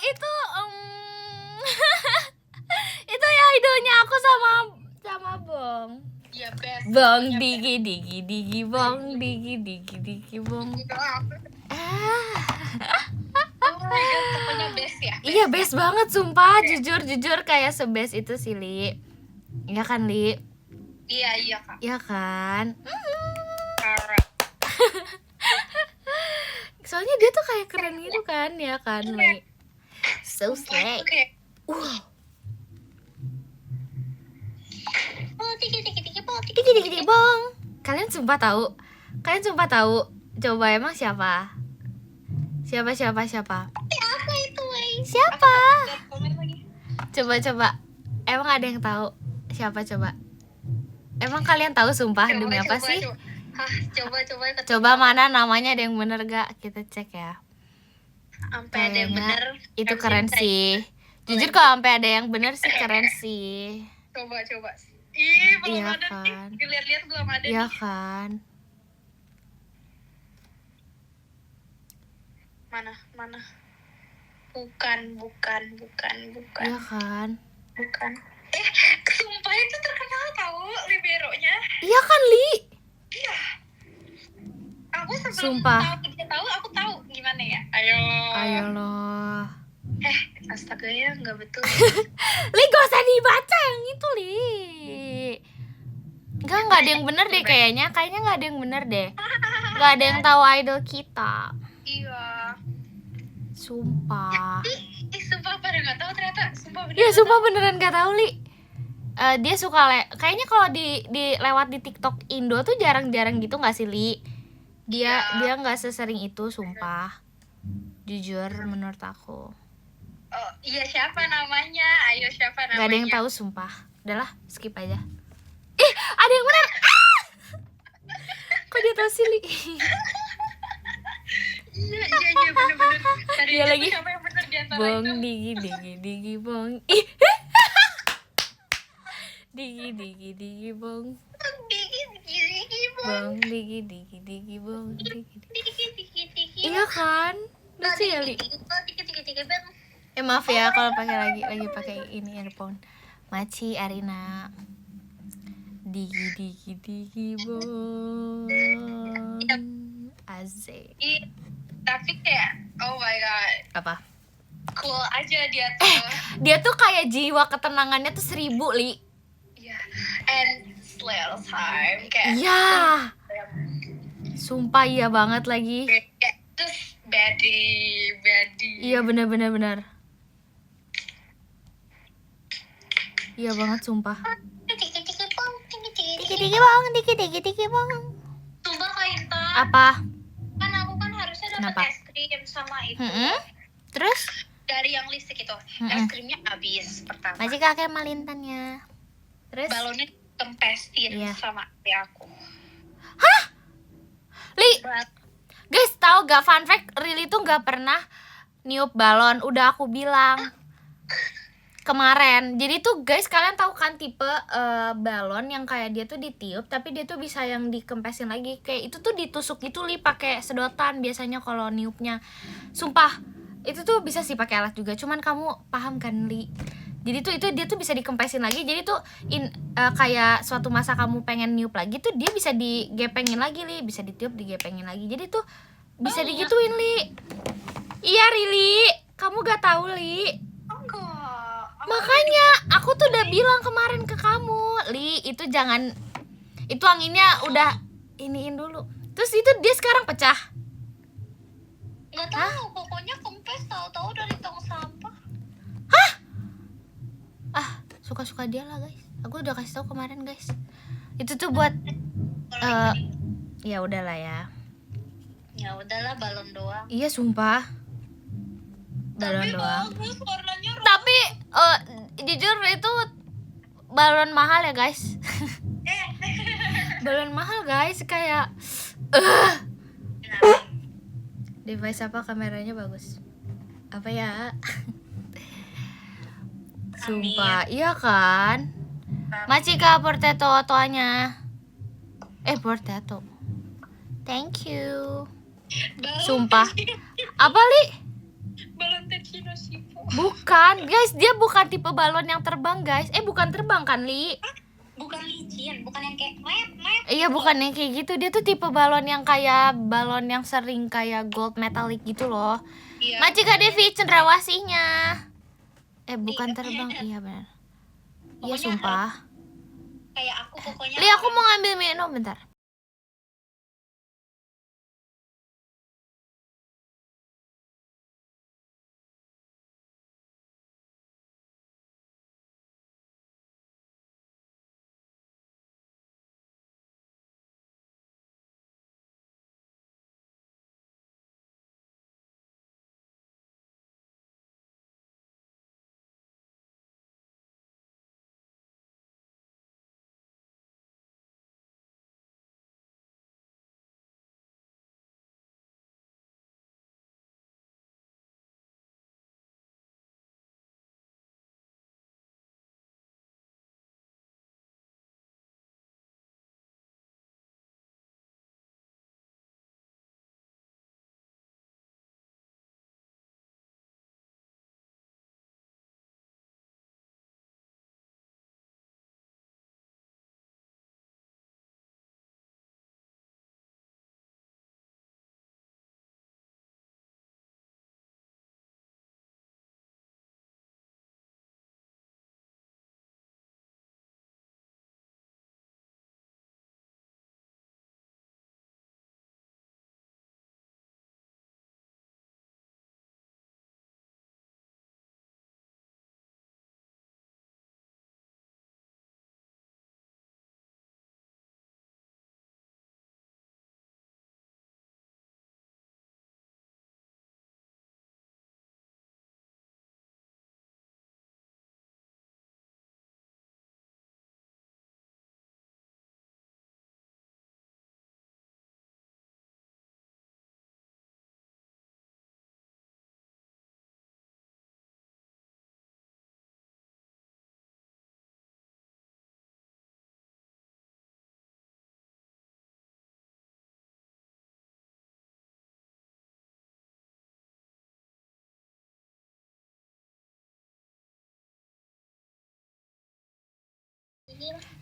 [SPEAKER 1] itu itu ya idolnya aku sama Bong.
[SPEAKER 2] Ya best.
[SPEAKER 1] Bong
[SPEAKER 2] Pokoknya
[SPEAKER 1] digi digi digi bong digi digi digi bong.
[SPEAKER 2] best.
[SPEAKER 1] Ah.
[SPEAKER 2] Oh my god, pokoknya best ya.
[SPEAKER 1] Iya best banget sumpah, jujur kayak sebest itu sih Li. Iya kan Li?
[SPEAKER 2] Iya kak.
[SPEAKER 1] Iya kan?
[SPEAKER 2] Parah.
[SPEAKER 1] Soalnya dia tuh kayak keren gitu kan, ya kan Li? So slay.
[SPEAKER 2] Oke. Oh, tiki
[SPEAKER 1] Dikit bong. Kalian sumpah tahu? Coba emang siapa? Siapa?
[SPEAKER 2] Apa itu, wey?
[SPEAKER 1] Siapa?
[SPEAKER 2] Komen lagi.
[SPEAKER 1] Coba. Emang ada yang tahu? Siapa coba? Emang kalian tahu sumpah demi apa sih?
[SPEAKER 2] Hah, coba.
[SPEAKER 1] Coba mana namanya, ada yang bener gak? Kita cek ya.
[SPEAKER 2] Sampai ada yang
[SPEAKER 1] Kayaknya
[SPEAKER 2] bener.
[SPEAKER 1] Itu
[SPEAKER 2] MC
[SPEAKER 1] keren
[SPEAKER 2] saya.
[SPEAKER 1] sih. Jujur kalau sampai ada yang bener sih keren sih.
[SPEAKER 2] Coba. Ih, belum
[SPEAKER 1] Iya
[SPEAKER 2] ada nih.
[SPEAKER 1] kan?
[SPEAKER 2] Dilihat-lihat belum ada
[SPEAKER 1] Iya
[SPEAKER 2] nih.
[SPEAKER 1] kan?
[SPEAKER 2] Mana? Bukan.
[SPEAKER 1] Iya kan?
[SPEAKER 2] Bukan. Sumpah itu terkenal tahu liberonya.
[SPEAKER 1] Iya kan Li?
[SPEAKER 2] Aku sebelum
[SPEAKER 1] Sumpah.
[SPEAKER 2] dia tahu, aku tahu gimana ya. Ayo
[SPEAKER 1] loh.
[SPEAKER 2] Astaga ya, nggak betul.
[SPEAKER 1] Li gak usah dibaca yang itu Li. Enggak ada yang bener deh kayaknya. Kayaknya gak ada yang bener deh. Gak ada yang tahu idol kita.
[SPEAKER 2] Iya.
[SPEAKER 1] Sumpah.
[SPEAKER 2] Sumpah pada nggak tahu ternyata. Sumpah bener.
[SPEAKER 1] Iya sumpah beneran gak tahu Li. Dia suka kayaknya kalau di lewat di TikTok Indo tuh jarang-jarang gitu gak sih Li? Dia nggak sesering itu sumpah. Jujur menurut aku.
[SPEAKER 2] Oh, iya siapa namanya? Ayo siapa namanya?
[SPEAKER 1] Gak ada yang tahu sumpah. Udahlah, skip aja. Ada yang benar. Kok dia tahu sih Li?
[SPEAKER 2] Iya bener-bener. Tadi
[SPEAKER 1] Iya
[SPEAKER 2] itu
[SPEAKER 1] lagi.
[SPEAKER 2] siapa yang bener di antara
[SPEAKER 1] Bong
[SPEAKER 2] itu?
[SPEAKER 1] digi bong. Digi bong.
[SPEAKER 2] Digi,
[SPEAKER 1] Bong digi bong.
[SPEAKER 2] digi.
[SPEAKER 1] Iya kan? Lucu ya Li.
[SPEAKER 2] Digi, bang.
[SPEAKER 1] Maaf ya kalau pakai lagi pakai ini earphone. Maci Arina. Digi bong. Azek.
[SPEAKER 2] Tapi kayak, oh my god,
[SPEAKER 1] Apa?
[SPEAKER 2] cool aja dia tuh.
[SPEAKER 1] Dia tuh kayak jiwa ketenangannya tuh 1000 Li.
[SPEAKER 2] Iya. And slay all time kayak.
[SPEAKER 1] Iya. Sumpah iya banget lagi.
[SPEAKER 2] Kayak terus body.
[SPEAKER 1] Iya benar. Iya banget sumpah. Digi bong.
[SPEAKER 2] Sumpah Kak Intan,
[SPEAKER 1] Apa?
[SPEAKER 2] kan aku kan harusnya
[SPEAKER 1] Kenapa?
[SPEAKER 2] dapat es krim sama itu.
[SPEAKER 1] Terus?
[SPEAKER 2] Dari yang listrik itu. Es krimnya habis pertama.
[SPEAKER 1] Masih kakek malintannya. Terus?
[SPEAKER 2] Balonnya kempesin
[SPEAKER 1] Iya.
[SPEAKER 2] sama adik aku.
[SPEAKER 1] Li, guys tahu gak fun fact, Rili tuh gak pernah niup balon. Udah aku bilang kemarin. Jadi tuh guys, kalian tahu kan tipe balon yang kayak dia tuh ditiup tapi dia tuh bisa yang dikempesin lagi. Kayak itu tuh ditusuk gitu Li pakai sedotan biasanya kalau niupnya. Sumpah, itu tuh bisa sih pakai alat juga. Cuman kamu paham kan Li? Jadi tuh itu dia tuh bisa dikempesin lagi. Jadi tuh kayak suatu masa kamu pengen niup lagi tuh dia bisa digepengin lagi Li, bisa ditiup digepengin lagi. Jadi tuh bisa digituin Li. Iya Rili, kamu gak tahu Li.
[SPEAKER 2] Enggak.
[SPEAKER 1] Makanya aku tuh udah bilang kemarin ke kamu, Li, itu jangan, itu anginnya udah, iniin dulu. Terus itu dia sekarang pecah.
[SPEAKER 2] Nggak tahu, pokoknya kempes tahu-tahu dari tong sampah.
[SPEAKER 1] Suka-suka dia lah guys. Aku udah kasih tahu kemarin guys. Itu tuh buat ya udahlah ya.
[SPEAKER 2] Ya udahlah, balon doang.
[SPEAKER 1] Iya sumpah. Balon
[SPEAKER 2] Tapi
[SPEAKER 1] doang.
[SPEAKER 2] bagus warnanya.
[SPEAKER 1] Tapi jujur itu balon mahal ya guys. Balon mahal guys, kayak device apa kameranya bagus. Apa ya? Sumpah, iya kan? Machika potato toanya. Potato. Thank you. Sumpah. Apa Li?
[SPEAKER 2] Balon Tetsuno Shifu.
[SPEAKER 1] Bukan, guys, dia bukan tipe balon yang terbang, guys. Bukan terbang kan, Li?
[SPEAKER 2] Bukan licin, bukan yang kayak mep.
[SPEAKER 1] Iya, bukan yang kayak gitu. Dia tuh tipe balon yang kayak balon yang sering kayak gold metallic gitu loh.
[SPEAKER 2] Iya.
[SPEAKER 1] Machika Devi cendrawasinya. Bukan terbang. Iya benar. Iya
[SPEAKER 2] Pokoknya
[SPEAKER 1] sumpah.
[SPEAKER 2] Kayak aku pokoknya.
[SPEAKER 1] Li, aku mau ngambil minum bentar.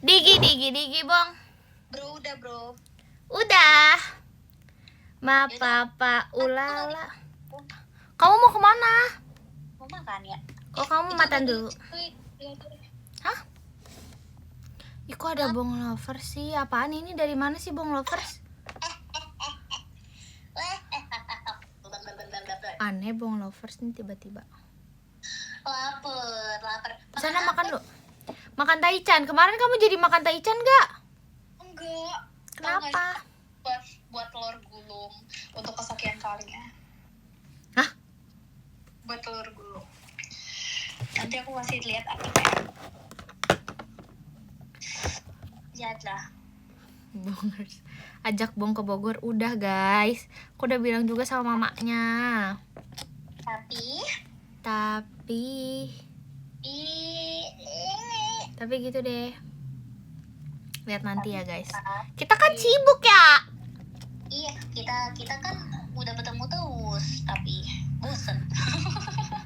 [SPEAKER 1] Digi bong.
[SPEAKER 2] Bro, udah bro.
[SPEAKER 1] Udah. Ma papa ulala. Kamu mau kemana?
[SPEAKER 2] Mau makan ya?
[SPEAKER 1] Kok kamu makan dulu? Hah? Ih, kok ada bong lovers sih? Apaan ini? Dari mana sih bong lovers? Aneh bong lovers nih tiba-tiba.
[SPEAKER 2] Lapar.
[SPEAKER 1] Sana makan lu. Makan taichan. Kemarin kamu jadi makan taichan gak?
[SPEAKER 2] Enggak.
[SPEAKER 1] Kenapa?
[SPEAKER 2] Buat telur gulung untuk kesekian kalinya.
[SPEAKER 1] Hah?
[SPEAKER 2] Buat telur gulung. Nanti aku masih lihat artikel. Jatlah.
[SPEAKER 1] Bongers. Ajak bong ke Bogor. Udah guys. Aku udah bilang juga sama mamanya. Tapi gitu deh. Lihat nanti ya guys. Kita kan sibuk ya.
[SPEAKER 2] Iya, kita kan udah ketemu terus, tapi bosen.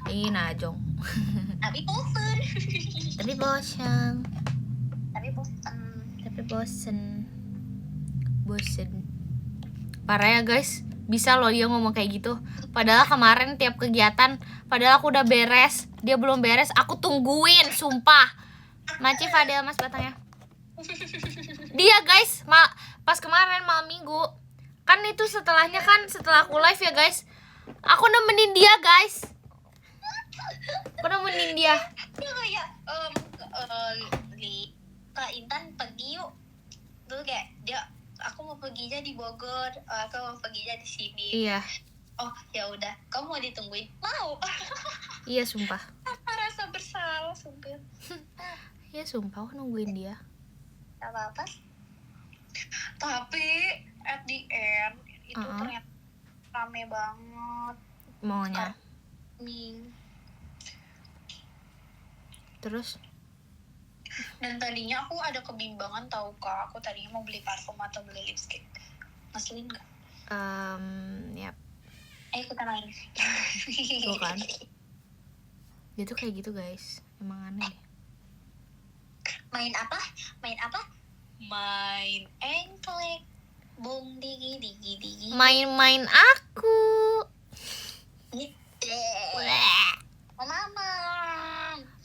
[SPEAKER 1] Ih, najong.
[SPEAKER 2] Tapi bosen.
[SPEAKER 1] Bosen. Parah ya guys. Bisa loh dia ngomong kayak gitu. Padahal kemarin tiap kegiatan, padahal aku udah beres, dia belum beres, aku tungguin, sumpah. Maci Fadel mas batangnya. Dia guys, pas kemarin malam minggu. Kan itu setelahnya kan, setelah aku live ya guys, aku nemenin dia guys. Aku nemenin dia.
[SPEAKER 2] Dia kayak Kak Intan pergi yuk. Dulu kayak dia, aku mau perginya di Bogor, aku mau perginya di sini.
[SPEAKER 1] Iya.
[SPEAKER 2] Oh ya udah, kamu mau ditungguin? Mau.
[SPEAKER 1] Iya sumpah.
[SPEAKER 2] Rasa bersalah sumpah.
[SPEAKER 1] Iya sumpah aku nungguin dia.
[SPEAKER 2] Gak apa-apa. Tapi at the end itu ternyata rame banget.
[SPEAKER 1] Maunya. Terus?
[SPEAKER 2] Dan tadinya aku ada kebimbangan tahu Kak. Aku tadinya mau beli parfum atau beli lipstick. Ngeselin gak?
[SPEAKER 1] Yap.
[SPEAKER 2] Ayo kita main.
[SPEAKER 1] Tuh kan. Dia tuh kayak gitu guys. Emang aneh deh.
[SPEAKER 2] Main apa? Main apa? Main engklek. Bung digi digi digi.
[SPEAKER 1] Main-main aku.
[SPEAKER 2] Mama.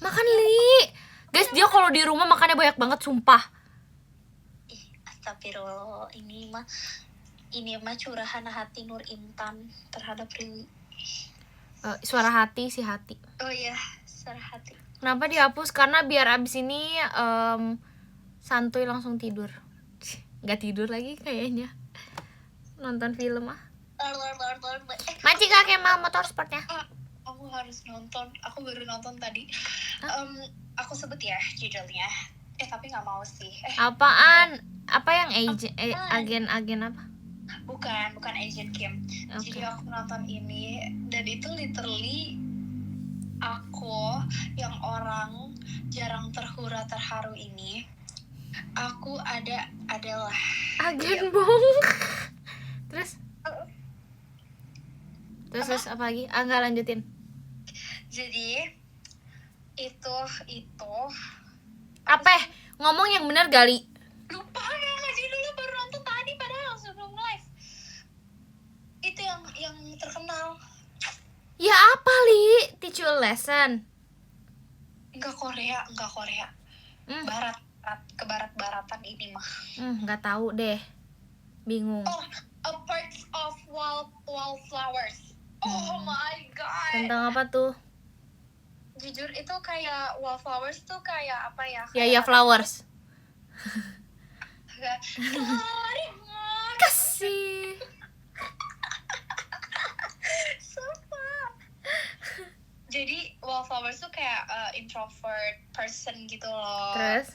[SPEAKER 1] Makan Li. Guys, dia kalau di rumah makannya banyak banget sumpah.
[SPEAKER 2] Astagfirullah, ini mah curahan hati Nur Intan terhadap Rili.
[SPEAKER 1] Suara hati si hati.
[SPEAKER 2] Oh iya, suara hati.
[SPEAKER 1] Kenapa dihapus? Karena biar abis ini santuy langsung tidur. Gak tidur lagi kayaknya. Nonton film ah. Mancing kakek mau motor sportnya.
[SPEAKER 2] Aku harus nonton. Aku baru nonton tadi. Aku sebut ya judulnya. Tapi nggak mau sih.
[SPEAKER 1] Apaan? Apa yang agen apa?
[SPEAKER 2] Bukan Agent Kim.
[SPEAKER 1] Okay.
[SPEAKER 2] Jadi aku nonton ini dan itu literally aku yang orang jarang terhura terharu ini. Aku adalah
[SPEAKER 1] agen bong. Terus apa lagi? Enggak lanjutin.
[SPEAKER 2] Jadi itu
[SPEAKER 1] apa? Ngomong yang bener Gali.
[SPEAKER 2] Lupa ya, jadi dulu baru nonton tadi padahal sebelum live. Itu yang terkenal.
[SPEAKER 1] Ya apa Li? Teach you a lesson.
[SPEAKER 2] Enggak Korea. Barat ke barat-baratan ini mah.
[SPEAKER 1] Nggak tahu deh. Bingung.
[SPEAKER 2] Oh, A Parts of Wallflowers. Oh my god.
[SPEAKER 1] Tentang apa tuh?
[SPEAKER 2] Jujur itu kayak Wallflowers tuh kayak apa ya?
[SPEAKER 1] Ya flowers. Kasih.
[SPEAKER 2] Sumpah. Jadi Wallflowers tuh kayak introvert person gitu loh.
[SPEAKER 1] Terus?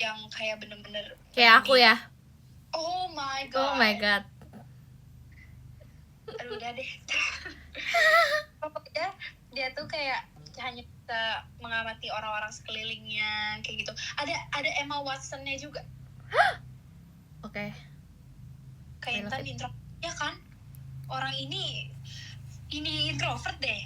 [SPEAKER 2] Yang kayak bener-bener
[SPEAKER 1] Kayak aku ya.
[SPEAKER 2] Oh my god.
[SPEAKER 1] Oh my god.
[SPEAKER 2] Aduh udah deh. Pokoknya dia tuh kayak hanya bisa mengamati orang-orang sekelilingnya kayak gitu. Ada Emma Watson-nya juga.
[SPEAKER 1] Oke.
[SPEAKER 2] Kayak Intan introvert ya kan? Orang ini introvert deh.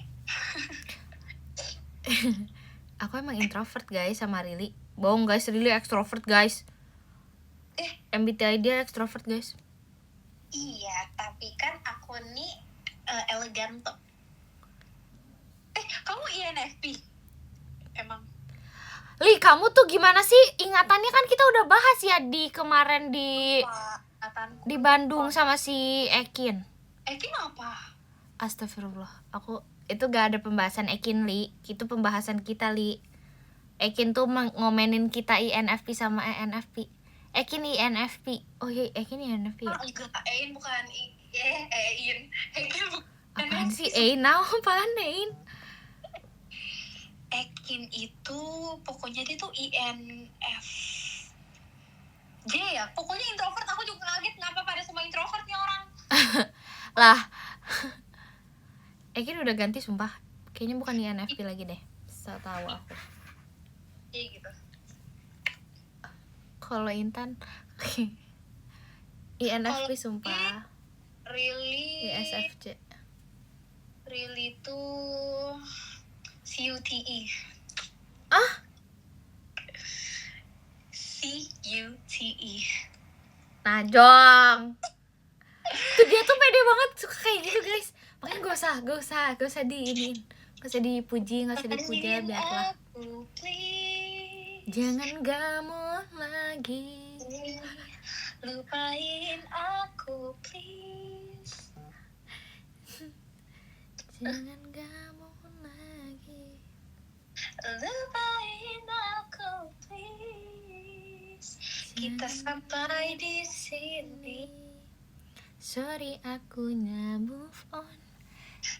[SPEAKER 1] Aku emang introvert guys sama Rili. Bohong guys, Rili extrovert guys. MBTI dia extrovert guys.
[SPEAKER 2] Iya, tapi kan aku nih elegan tuh. Kamu INFP? Emang?
[SPEAKER 1] Li, kamu tuh gimana sih? Ingatannya kan kita udah bahas ya di kemarin di Bandung sama si Ekin.
[SPEAKER 2] Ekin apa?
[SPEAKER 1] Astagfirullah. Aku itu gak ada pembahasan Ekin Li. Itu pembahasan kita Li. Ekin tuh ngomenin kita INFP sama ENFP. Ekin INFP. Oh iya, Ekin INFP ya?
[SPEAKER 2] Ein bukan Ein. Ekin bukan.
[SPEAKER 1] Apaan sih Ein? Apaan Ein?
[SPEAKER 2] Ekin itu pokoknya dia tuh INF. J ya, pokoknya introvert. Aku juga kaget kenapa pada semua introvert nih orang.
[SPEAKER 1] Lah. Ekin udah ganti sumpah. Kayaknya bukan INFP lagi deh. Setahu aku.
[SPEAKER 2] Iya gitu.
[SPEAKER 1] Kalau Intan INFP sumpah.
[SPEAKER 2] Really?
[SPEAKER 1] ISFJ.
[SPEAKER 2] Really tuh CUTE. CUTE.
[SPEAKER 1] Najong. Tuh dia tuh pede banget suka kayak gitu guys. Makanya gak usah diinin. Gak usah dipuji, gak usah dipuja, biarlah. Jangan gamon lagi.
[SPEAKER 2] Lupain aku please.
[SPEAKER 1] Jangan kamu lagi.
[SPEAKER 2] Lupain aku please. Kita sampai di sini.
[SPEAKER 1] Sorry akunya move on,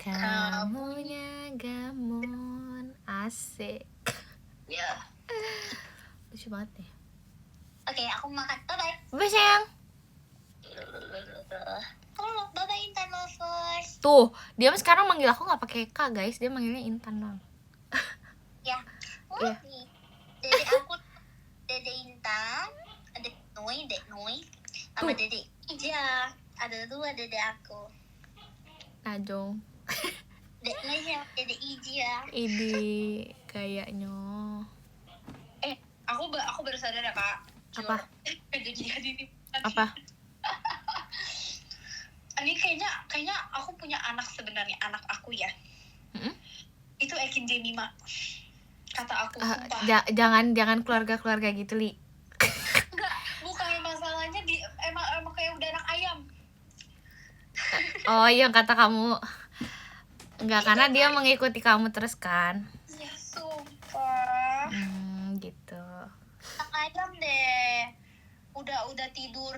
[SPEAKER 1] kamunya gamon. Asik.
[SPEAKER 2] Ya.
[SPEAKER 1] Lucu banget deh.
[SPEAKER 2] Oke, aku makan. Bye-bye.
[SPEAKER 1] Bye sayang.
[SPEAKER 2] Oh, bye-bye Intan Lovers.
[SPEAKER 1] Tuh, dia sekarang manggil aku nggak pakai K guys, dia manggilnya Intan doang.
[SPEAKER 2] Ya.
[SPEAKER 1] Iya.
[SPEAKER 2] Dede aku, Dede Intan, Dek Noi, sama
[SPEAKER 1] Tuh.
[SPEAKER 2] Dede Ija. Ada 2 Dede aku.
[SPEAKER 1] Najong.
[SPEAKER 2] Dek Noi sama Dede Ija.
[SPEAKER 1] Ini kayaknya
[SPEAKER 2] Aku baru sadar ya kak.
[SPEAKER 1] Apa?
[SPEAKER 2] Kejadian ini.
[SPEAKER 1] Apa?
[SPEAKER 2] Ini kayaknya aku punya anak sebenarnya, anak aku ya.
[SPEAKER 1] Mm-mm.
[SPEAKER 2] Itu Ekin Jemima. Kata aku,
[SPEAKER 1] Ah,
[SPEAKER 2] sumpah.
[SPEAKER 1] jangan keluarga gitu li.
[SPEAKER 2] Enggak, bukan masalahnya emang kayak udah anak ayam.
[SPEAKER 1] Oh yang kata kamu enggak, karena dia mengikuti kamu terus kan.
[SPEAKER 2] Ya sumpah.
[SPEAKER 1] Gitu.
[SPEAKER 2] Anak ayam deh. Udah tidur.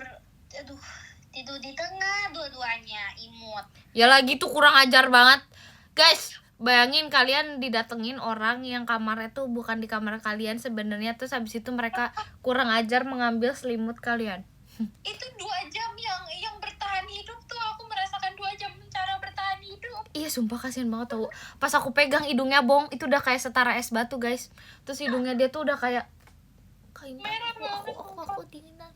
[SPEAKER 2] Aduh, tidur di tengah dua-duanya, imut.
[SPEAKER 1] Ya lagi tuh kurang ajar banget. Guys, bayangin kalian didatengin orang yang kamarnya tuh bukan di kamar kalian sebenarnya, terus habis itu mereka kurang ajar mengambil selimut kalian.
[SPEAKER 2] Itu 2 jam yang bertahan hidup tuh, aku merasakan 2 jam cara bertahan hidup.
[SPEAKER 1] Iya sumpah kasihan banget tau. Pas aku pegang hidungnya Bong, itu udah kayak setara es batu guys. Terus hidungnya dia tuh udah kayak
[SPEAKER 2] Merah banget,
[SPEAKER 1] aku dinginan.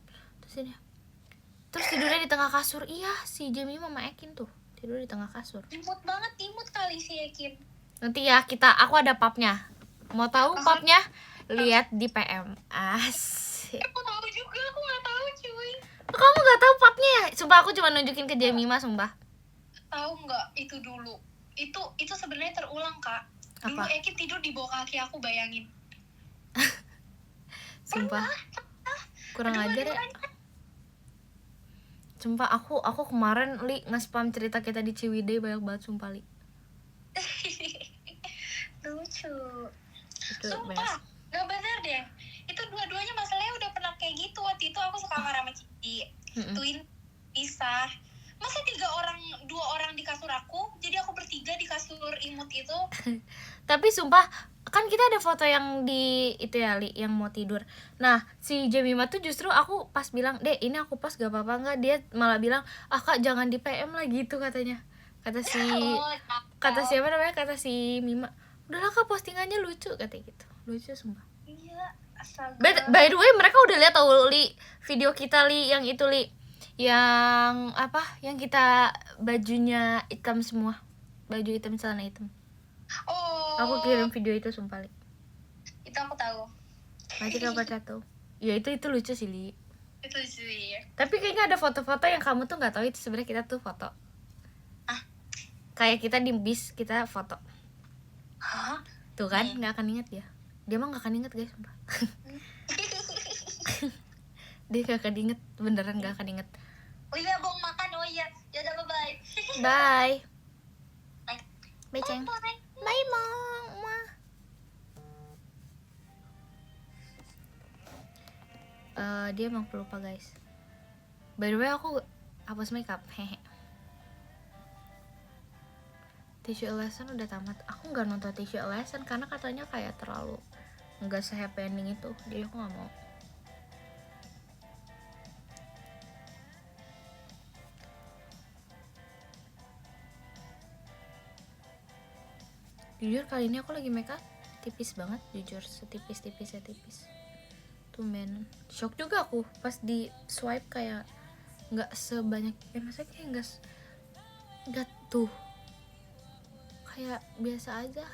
[SPEAKER 1] Terus tidurnya di tengah kasur. Iya, si Jamie Mama Ekin tuh tidur di tengah kasur.
[SPEAKER 2] Imut kali si Ekin.
[SPEAKER 1] Nanti ya aku ada papnya. Mau tahu papnya? Lihat di PM. Asik.
[SPEAKER 2] Aku tahu juga, aku nggak tahu cuy.
[SPEAKER 1] Kamu nggak tahu papnya ya? Sumpah aku cuma nunjukin ke Jemima, sumpah.
[SPEAKER 2] Tahu nggak itu dulu? Itu sebenarnya terulang kak. Dulu
[SPEAKER 1] Apa?
[SPEAKER 2] Ekin tidur di bawah kaki aku, bayangin.
[SPEAKER 1] Sumpah. Kurang
[SPEAKER 2] Aduh,
[SPEAKER 1] ajar ya. Sumpah aku kemarin Li nge-spam cerita kita di Ciwidey banyak banget sumpah Li.
[SPEAKER 2] Lucu.
[SPEAKER 1] Itu
[SPEAKER 2] Sumpah, nggak bener deh. Itu dua-duanya masalahnya udah pernah kayak gitu. Waktu itu aku sekamar sama Cici. Twin pisah. Masa 2 orang di kasur aku, jadi aku bertiga di kasur imut itu.
[SPEAKER 1] Tapi sumpah kan kita ada foto yang di itu ya Li, yang mau tidur. Nah si Jemima tuh justru aku pas bilang deh ini aku pas gak apa-apa nggak, dia malah bilang kak jangan di PM lah gitu katanya. Kata siapa namanya, kata si Mima, udahlah kak postingannya lucu katanya gitu. Lucu sumpah.
[SPEAKER 2] Iya, astaga.
[SPEAKER 1] By the way mereka udah lihat tau Li video kita Li yang itu Li, yang apa, yang kita bajunya hitam semua, baju hitam celana hitam.
[SPEAKER 2] Oh,
[SPEAKER 1] Aku kirim video itu sumpah Li.
[SPEAKER 2] itu aku tahu.
[SPEAKER 1] Masih kabar satu. Ya itu lucu sih Li.
[SPEAKER 2] Itu sih.
[SPEAKER 1] Tapi kayaknya ada foto-foto yang kamu tuh nggak tahu itu sebenarnya kita tuh foto. Kayak kita di bis kita foto.
[SPEAKER 2] Hah?
[SPEAKER 1] Tuh kan nggak akan inget dia. Dia mah nggak akan inget guys sumpah. Dia nggak akan inget, beneran nggak akan inget.
[SPEAKER 2] Oh iya, Bong makan. Oh iya. Yaudah, bye-bye.
[SPEAKER 1] Bye.
[SPEAKER 2] Bye.
[SPEAKER 1] Bye Ceng.
[SPEAKER 2] Bye.
[SPEAKER 1] Bye Mama. Dia emang pelupa guys. By the way aku hapus makeup. Hehe. Tissue lesson udah tamat. Aku nggak nonton Tissue lesson karena katanya kayak terlalu nggak se-happy ending itu. Jadi aku nggak mau. Jujur kali ini aku lagi makeup tipis banget, jujur setipis tumben. Shock juga aku pas di swipe kayak nggak sebanyak maksudnya kayak nggak tuh kayak biasa aja.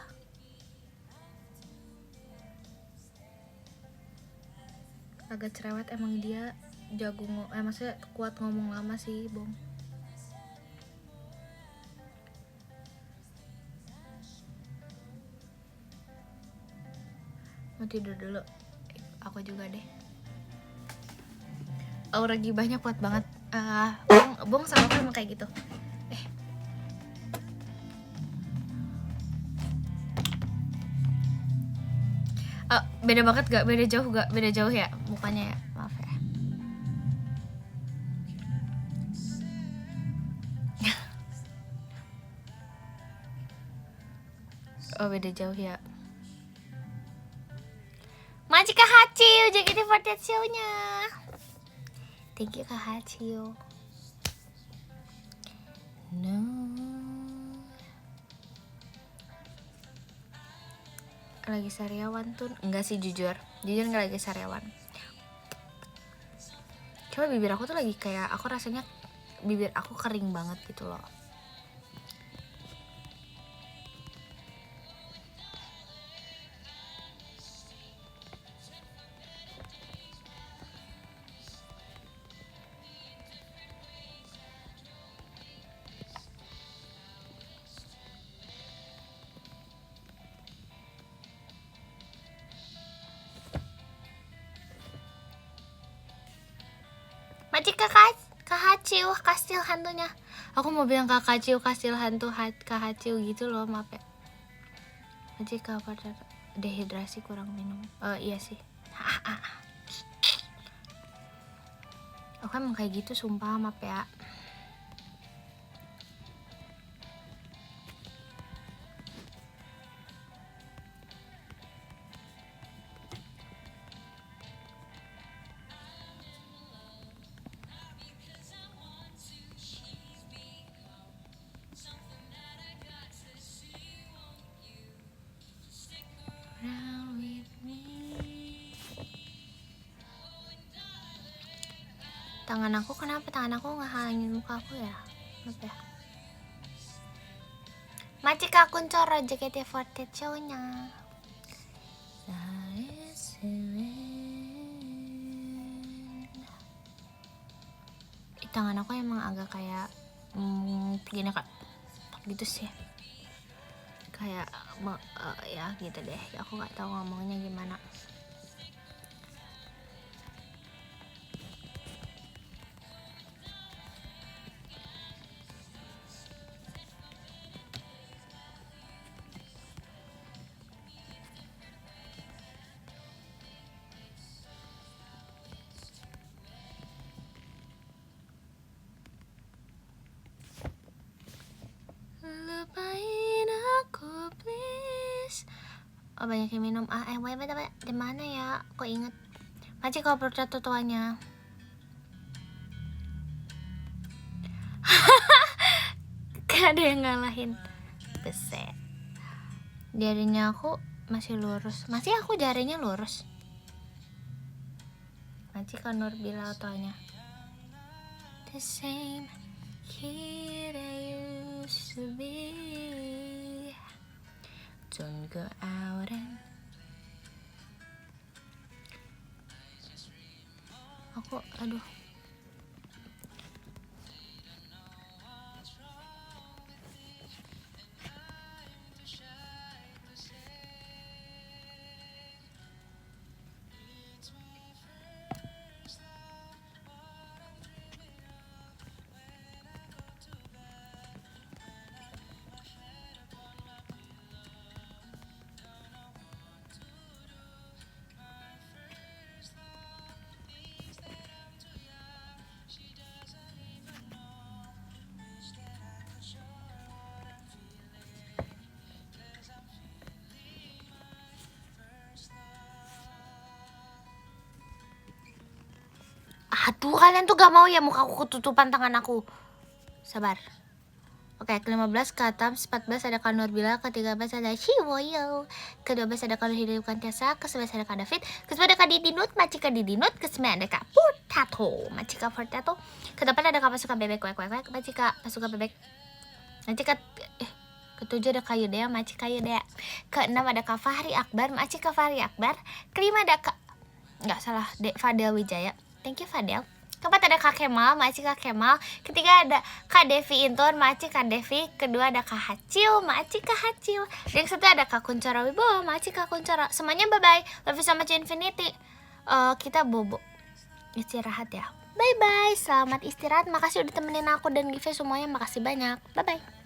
[SPEAKER 1] Agak cerewet emang dia, jago maksudnya kuat ngomong lama sih Bong. Mau tidur dulu, aku juga deh. aura gibahnya kuat banget. Bong sama aku emang kayak gitu. Beda banget gak? Beda jauh gak? Beda jauh ya mukanya ya? Maaf ya. Oh beda jauh ya. Makasih Kak Haciu, JKT48 show-nya. Thank you Kak Haciu. No. Lagi sariawan tuh? Enggak sih jujur nggak lagi sariawan. Coba bibir aku tuh lagi kayak, aku rasanya bibir aku kering banget gitu loh. Macik Kak Haciu kastil hantunya. Aku mau bilang Kak Haciu kastil hantu Kak Haciu gitu loh, maaf ya. Macik apa dehidrasi kurang minum. Iya sih. Aku emang kayak gitu sumpah, maaf ya. Tangan aku kenapa? Tangan aku ngehalangin muka aku ya? Maaf ya. Macik akun coro JKT48 show-nya. Tangan aku emang agak kayak gini kak, gitu sih. Kayak ya gitu deh. Aku nggak tahu ngomongnya gimana. Lupain aku please. Oh banyak yang minum. Di mana ya? Kok inget? Macik kalau perut tuanya. Gak ada yang ngalahin. Beset. Jarinya aku masih lurus. Masih aku jarinya lurus. Macik kan Nur Bila tuanya. The same kid I used to be. Don't go out and aku aduh. Aduh kalian tuh gak mau ya muka aku ketutupan tangan aku. Sabar. Oke, ke-15 ke Atams, 14 ada Kak Nurbila, ke-13 ada Shiwoyo, ke-12 ada Kak Hidayukan Tiasa, ke-11 ada Kak David, ke-10 ada Kak Didinut, Macika Didinut, ke-9 ada Kak Potato, Macika Potato, ke-8 ada Kak Pasukan Bebek, Macika Pasukan Bebek, Macika, ke-7 ada Kak Yudea, Macika Yudea, ke-6 ada Kak Fahri Akbar, Macika Fahri Akbar, ke-5 ada Kak, nggak salah, Fadel Wijaya, thank you Fadel. Keempat ada Kak Kemal, Maci Kak Kemal. Ketiga ada Kak Devi Inton, Maci Kak Devi. Kedua ada Kak Haciu, Maci Kak Haciu. Dan yang satu ada Kak Kuncoro Wibowo, Maci Kak Kuncoro. Semuanya bye-bye. Love you so much infinity. Kita bobo istirahat ya. Bye bye, selamat istirahat. Makasih udah temenin aku dan Give semuanya, makasih banyak. Bye bye.